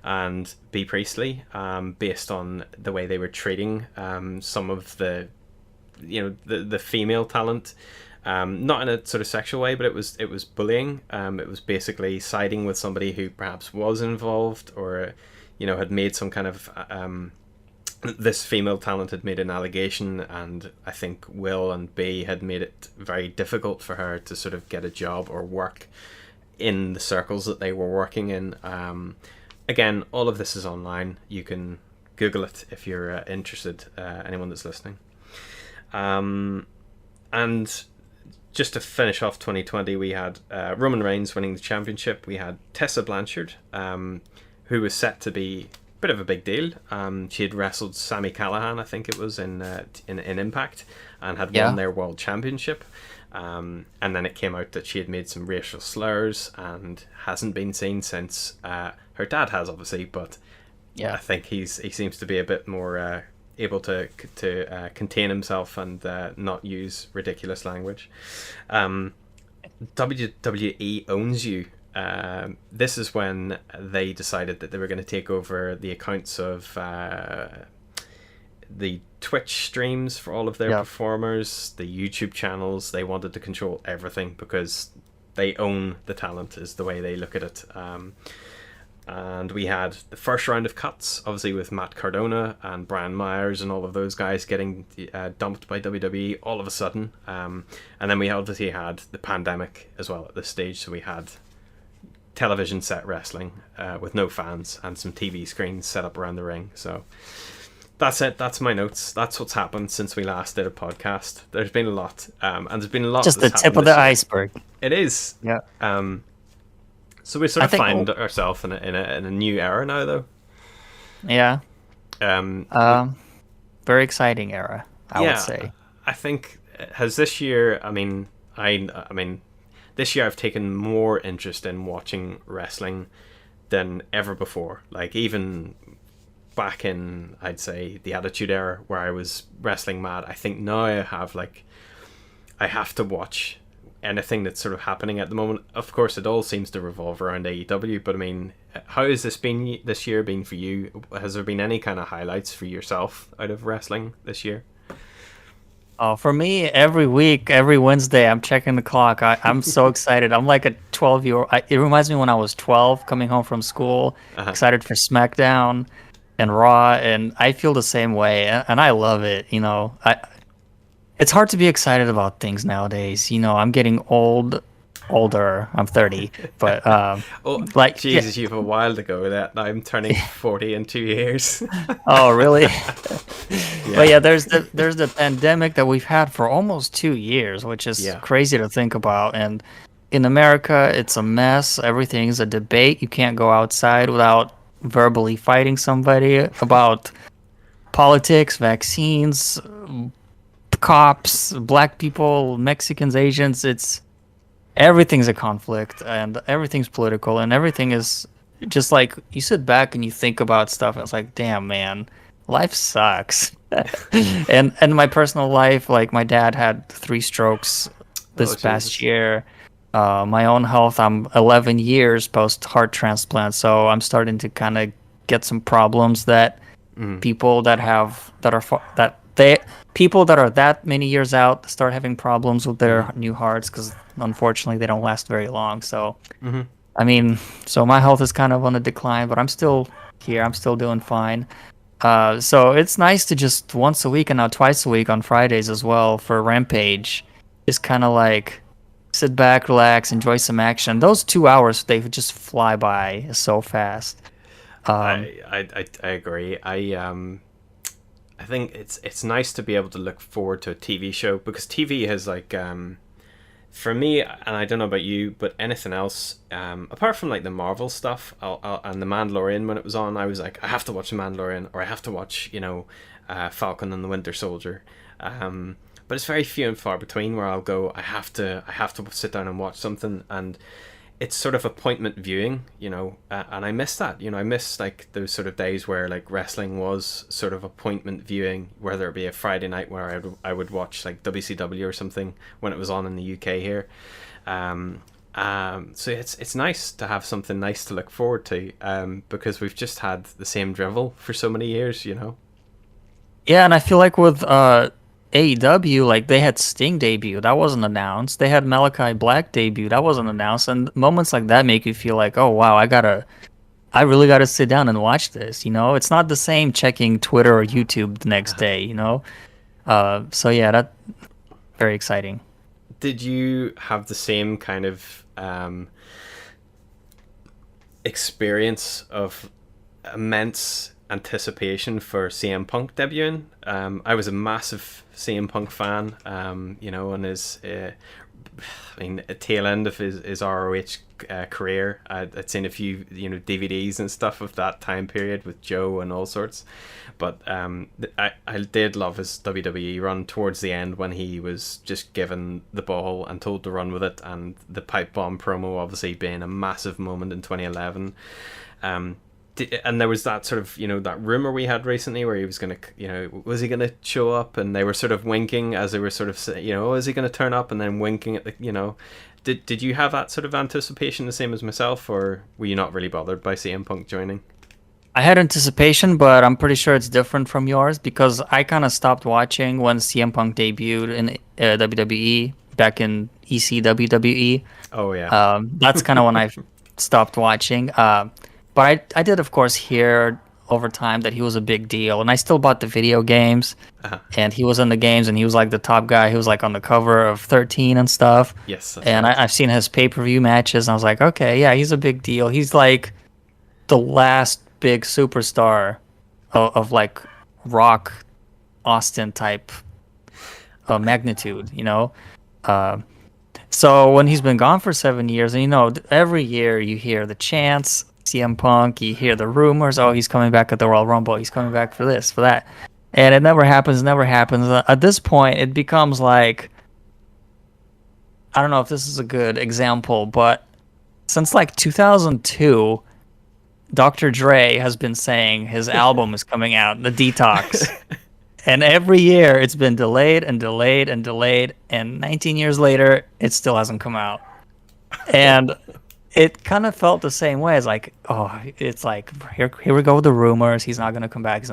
and B. Priestley, based on the way they were treating some of the female talent. Not in a sort of sexual way, but it was bullying. It was basically siding with somebody who perhaps was involved or, had made some kind of... this female talent had made an allegation, and I think Will and B had made it very difficult for her to sort of get a job or work in the circles that they were working in. again, all of this is online. You can Google it if you're interested, anyone that's listening. And just to finish off 2020, we had Roman Reigns winning the championship. We had Tessa Blanchard, who was set to be a bit of a big deal. She had wrestled Sami Callihan, I think it was, in Impact, and had won their world championship. And then it came out that she had made some racial slurs and hasn't been seen since. Her dad has, obviously, but I think he seems to be a bit more able to contain himself and not use ridiculous language. WWE owns you. This is when they decided that they were going to take over the accounts of the Twitch streams for all of their performers, the YouTube channels. They wanted to control everything because they own the talent, is the way they look at it. And we had the first round of cuts, obviously with Matt Cardona and Brian Myers and all of those guys getting dumped by WWE all of a sudden. And then we obviously had the pandemic as well at this stage. So we had television set wrestling with no fans and some TV screens set up around the ring. So that's it. That's my notes. That's what's happened since we last did a podcast. There's been a lot. And there's been a lot. Just the tip of the iceberg. It is. Yeah. So we sort of find ourselves in a new era now, though. Yeah. Very exciting era, I would say. I think has this year. I mean, this year I've taken more interest in watching wrestling than ever before. Like even back in, I'd say, the Attitude Era, where I was wrestling mad. I think now I have to watch anything that's sort of happening at the moment. Of course, it all seems to revolve around AEW, but I mean, how has this year been for you? Has there been any kind of highlights for yourself out of wrestling this year? For me, every week, every Wednesday, I'm checking the clock. I'm so excited. I'm like a 12-year-old. It reminds me when I was 12, coming home from school, excited for SmackDown and Raw, and I feel the same way, and I love it. You know, it's hard to be excited about things nowadays. You know, I'm getting older. I'm 30, but like Jesus, you have a while to go. That I'm turning 40 in 2 years. Oh, really? But yeah, there's the pandemic that we've had for almost 2 years, which is crazy to think about. And in America, it's a mess. Everything's a debate. You can't go outside without verbally fighting somebody about politics, vaccines, cops, black people, Mexicans, Asians. Everything's a conflict, and everything's political, and everything is just like, you sit back and you think about stuff, and it's like, damn, man, life sucks. and my personal life, like, my dad had 3 strokes this past year. My own health, I'm 11 years post heart transplant, so I'm starting to kind of get some problems that people that are that many years out start having problems with their new hearts, because unfortunately they don't last very long. So I mean, so my health is kind of on a decline, but I'm still here. I'm still doing fine. So it's nice to just once a week, and now twice a week on Fridays as well for Rampage, just kind of like sit back, relax, enjoy some action. Those 2 hours, they just fly by so fast. I agree. I think it's nice to be able to look forward to a TV show, because TV has, like, for me, and I don't know about you, but anything else, apart from like the Marvel stuff and the Mandalorian, when it was on, I was like, I have to watch the Mandalorian, or I have to watch, Falcon and the Winter Soldier. But it's very few and far between where I'll go, I have to sit down and watch something, and it's sort of appointment viewing, and I miss that. I miss like those sort of days where like wrestling was sort of appointment viewing, whether it be a Friday night where I would watch like WCW or something when it was on in the UK here. So it's nice to have something nice to look forward to, because we've just had the same drivel for so many years, Yeah, and I feel like with AEW, like, they had Sting debut, that wasn't announced. They had Malachi Black debut, that wasn't announced. And moments like that make you feel like, oh wow, I really gotta sit down and watch this. It's not the same checking Twitter or YouTube the next day. So yeah, that very exciting. Did you have the same kind of experience of immense anticipation for CM Punk debuting. I was a massive CM Punk fan, on his tail end of his ROH career. I'd seen a few DVDs and stuff of that time period with Joe and all sorts, but I did love his WWE run towards the end when he was just given the ball and told to run with it, and the pipe bomb promo obviously being a massive moment in 2011. And there was that sort of, that rumor we had recently where he was going to, was he going to show up? And they were sort of winking as they were sort of saying, is he going to turn up? And then winking at the, did you have that sort of anticipation the same as myself, or were you not really bothered by CM Punk joining? I had anticipation, but I'm pretty sure it's different from yours because I kind of stopped watching when CM Punk debuted in WWE back in ECWWE. Oh, yeah. That's kind of when I stopped watching. But I did, of course, hear over time that he was a big deal. And I still bought the video games. And he was in the games, and he was like the top guy. He was like on the cover of 13 and stuff. Yes. And right. I've seen his pay-per-view matches, and I was like, okay, yeah, he's a big deal. He's like the last big superstar of like Rock Austin type magnitude, So when he's been gone for 7 years, and every year you hear the chants, CM Punk, you hear the rumors, oh, he's coming back at the Royal Rumble, he's coming back for this, for that. And it never happens. At this point, it becomes like, I don't know if this is a good example, but since like 2002, Dr. Dre has been saying his album is coming out, The Detox. And every year it's been delayed and delayed and delayed. And 19 years later, it still hasn't come out. And it kind of felt the same way. It's like, oh, it's like, here we go with the rumors. He's not going to come back.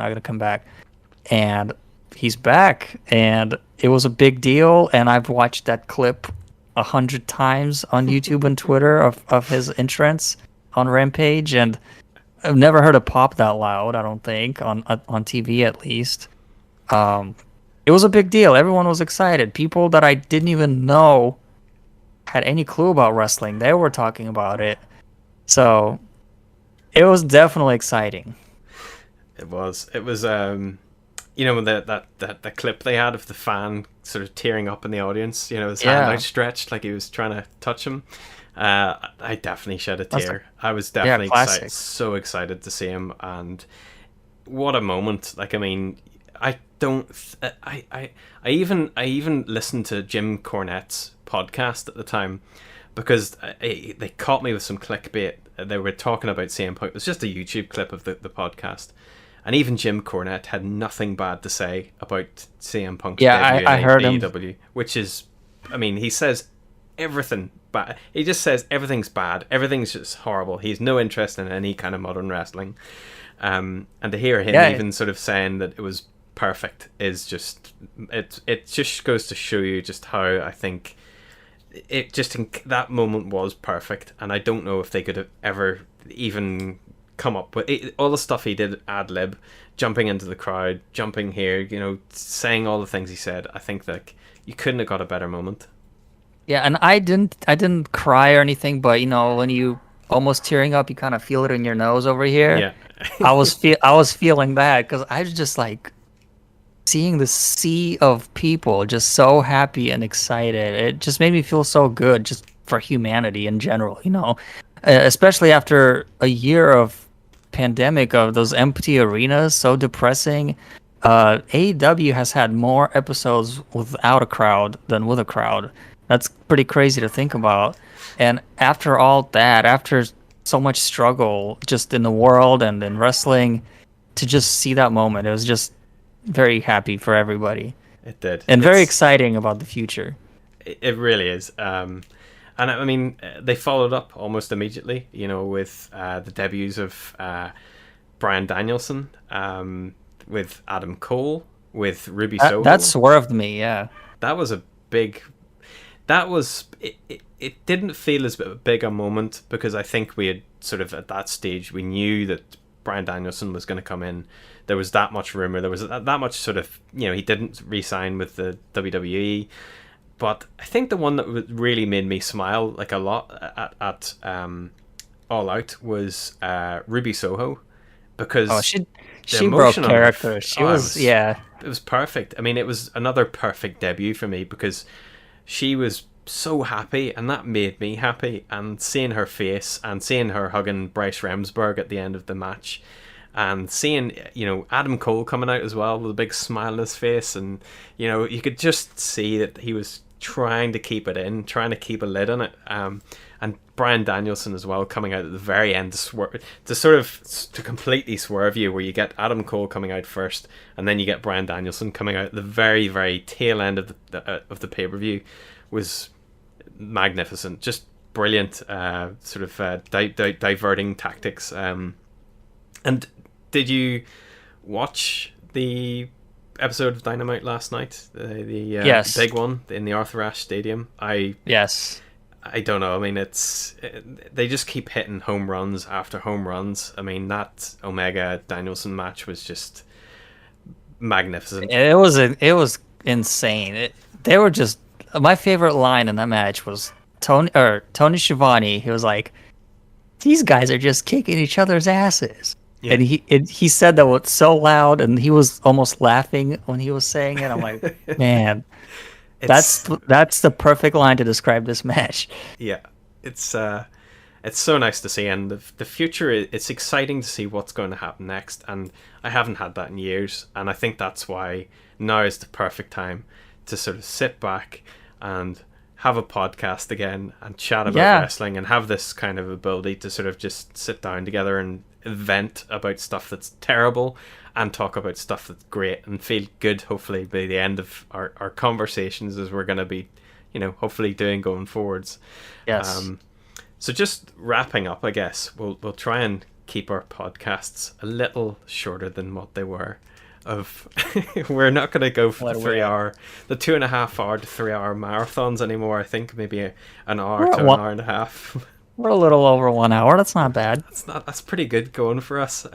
And he's back. And it was a big deal. And I've watched that clip 100 times on YouTube and Twitter of his entrance on Rampage. And I've never heard a pop that loud, I don't think, on TV at least. It was a big deal. Everyone was excited. People that I didn't even know had any clue about wrestling, they were talking about it. So it was definitely exciting. It was that clip they had of the fan sort of tearing up in the audience, his hand outstretched like he was trying to touch him. I definitely shed a tear. I was definitely excited, so excited to see him, and what a moment. Like, I mean, I even listened to Jim Cornette's podcast at the time because they caught me with some clickbait. They were talking about CM Punk. It was just a YouTube clip of the podcast, and even Jim Cornette had nothing bad to say about CM Punk's debut I heard AEW, him. which is, I mean, he says everything bad. He just says everything's bad, everything's just horrible. He's no interest in any kind of modern wrestling, and to hear him even sort of saying that it was perfect is just it just goes to show you just how I think it just that moment was perfect. And I don't know if they could have ever even come up with it, all the stuff he did ad lib, jumping into the crowd, jumping here, saying all the things he said. I think that you couldn't have got a better moment. Yeah, and I didn't cry or anything, but when you almost tearing up, you kind of feel it in your nose over here. Yeah. I was feeling that because I was just like seeing the sea of people just so happy and excited. It just made me feel so good just for humanity in general, especially after a year of pandemic, of those empty arenas, so depressing. AEW has had more episodes without a crowd than with a crowd. That's pretty crazy to think about. And after all that, after so much struggle just in the world and in wrestling, to just see that moment, it was just very happy for everybody. It did. And very exciting about the future. It really is. And I mean, they followed up almost immediately, with the debuts of Bryan Danielson, with Adam Cole, with Ruby Soho. That swerved me, yeah. That was a big... It didn't feel as big a moment because I think we had sort of, at that stage, we knew that Bryan Danielson was going to come in. There was that much rumor. There was that much sort of, he didn't re-sign with the WWE. But I think the one that really made me smile like a lot at All Out was Ruby Soho, because she broke character. She was it was perfect. I mean, it was another perfect debut for me because she was so happy, and that made me happy. And seeing her face and seeing her hugging Bryce Remsburg at the end of the match, and seeing, you know, Adam Cole coming out as well with a big smile on his face, and, you know, you could just see that he was trying to keep it in, trying to keep a lid on it. And Bryan Danielson as well coming out at the very end to completely swerve you, where you get Adam Cole coming out first, and then you get Bryan Danielson coming out at the very, very tail end of the pay-per-view, was magnificent. Just brilliant diverting tactics. And did you watch the episode of Dynamite last night? The big one in the Arthur Ashe Stadium? Yes. I don't know. I mean, they just keep hitting home runs after home runs. I mean, that Omega Danielson match was just magnificent. It was insane. They were just, my favorite line in that match was Tony Schiavone. He was like, "These guys are just kicking each other's asses." Yeah. And he said that was so loud, and he was almost laughing when he was saying it. I'm like, man, that's the perfect line to describe this match. Yeah, it's so nice to see, and the future. It's exciting to see what's going to happen next, and I haven't had that in years, and I think that's why now is the perfect time to sort of sit back and have a podcast again and chat about wrestling, and have this kind of ability to sort of just sit down together and vent about stuff that's terrible and talk about stuff that's great, and feel good, hopefully, by the end of our conversations, as we're going to be, you know, hopefully doing going forwards. Yes. So just wrapping up, I guess we'll try and keep our podcasts a little shorter than what they were. We're not going to go for the 2.5 hour to 3 hour marathons anymore. I think maybe an hour to an hour and a half. We're a little over 1 hour. That's not bad. That's pretty good going for us.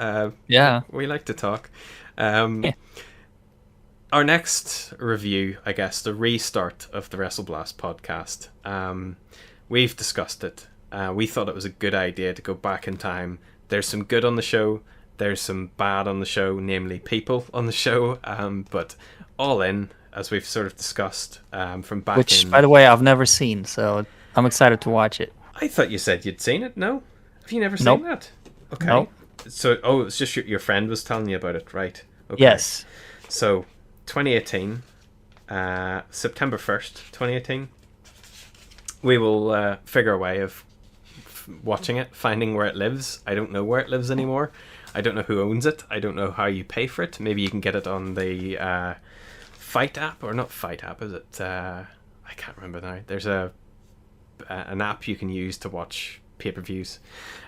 We like to talk. Our next review, I guess, the restart of the WrestleBlast podcast. We've discussed it. We thought it was a good idea to go back in time. There's some good on the show. There's some bad on the show, namely people on the show. But all in, as we've sort of discussed, from back Which, by the way, I've never seen, so I'm excited to watch it. I thought you said you'd seen it. No? Have you never seen that? Okay. Nope. So, it's just your friend was telling you about it, right? Okay. Yes. So, 2018, September 1st, 2018, we will figure a way of watching it, finding where it lives. I don't know where it lives anymore. I don't know who owns it. I don't know how you pay for it. Maybe you can get it on the Fight app, or not Fight app, is it? I can't remember now. There's an app you can use to watch pay-per-views.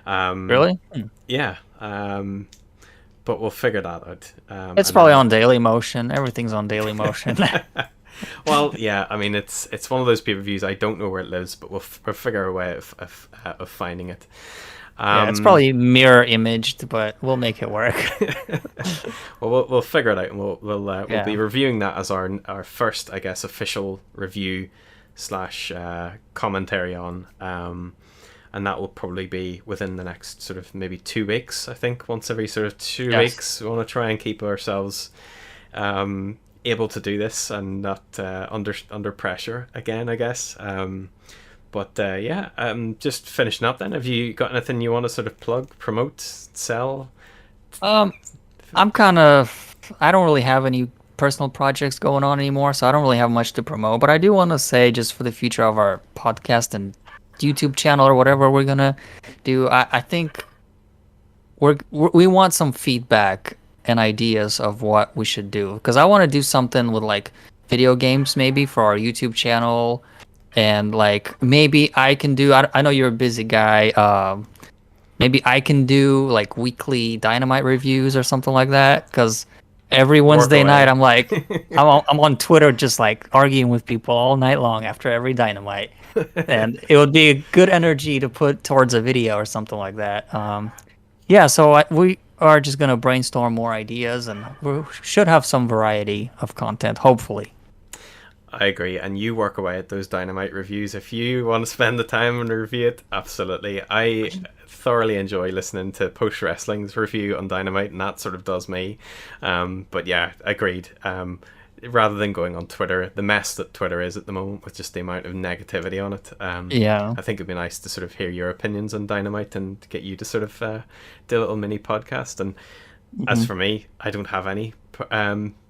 Really? Yeah. But we'll figure that out. It's probably on Daily Motion. Everything's on Daily Motion. Well, yeah. I mean, it's one of those pay-per-views. I don't know where it lives, but we'll figure a way of finding it. It's probably mirror imaged, but we'll make it work. Well, we'll figure it out, and we'll be reviewing that as our first, I guess, official review / commentary on, and that will probably be within the next sort of maybe 2 weeks. I think once every sort of 2 weeks, we want to try and keep ourselves able to do this and not under pressure again, I guess. But just finishing up then, have you got anything you want to sort of plug, promote, sell? I don't really have any personal projects going on anymore, so I don't really have much to promote. But I do want to say, just for the future of our podcast and YouTube channel or whatever we're gonna do, I think we want some feedback and ideas of what we should do, because I want to do something with like video games maybe for our YouTube channel, and like maybe I can do. I know you're a busy guy. Maybe I can do like weekly Dynamite reviews or something like that, because every Wednesday night I'm like I'm on Twitter just like arguing with people all night long after every Dynamite, and it would be a good energy to put towards a video or something like that. So we are just gonna brainstorm more ideas, and we should have some variety of content, hopefully. I agree, and you work away at those Dynamite reviews. If you want to spend the time and review it, absolutely. I thoroughly enjoy listening to Post Wrestling's review on Dynamite, and that sort of does me. But yeah, agreed. Rather than going on Twitter, the mess that Twitter is at the moment with just the amount of negativity on it, I think it'd be nice to sort of hear your opinions on Dynamite and get you to sort of do a little mini podcast. And as for me, I don't have any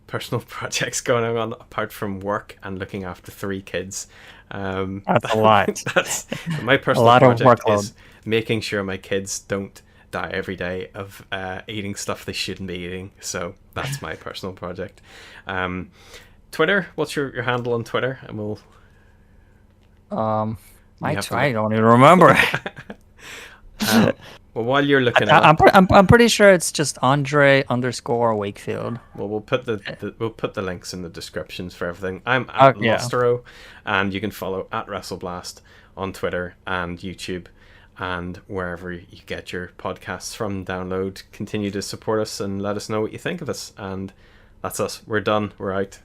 personal projects going on apart from work and looking after 3 kids. That's a lot. That's my personal project is making sure my kids don't die every day of eating stuff they shouldn't be eating. So that's my personal project. Twitter, what's your handle on Twitter? And we'll I don't even remember. Well, while you're looking I'm pretty sure it's just Andre_Wakefield. Well, we'll put the links in the descriptions for everything. I'm at Masaro, and you can follow at WrestleBlast on Twitter and YouTube and wherever you get your podcasts from. Download, continue to support us, and let us know what you think of us. And that's us. We're done. We're out.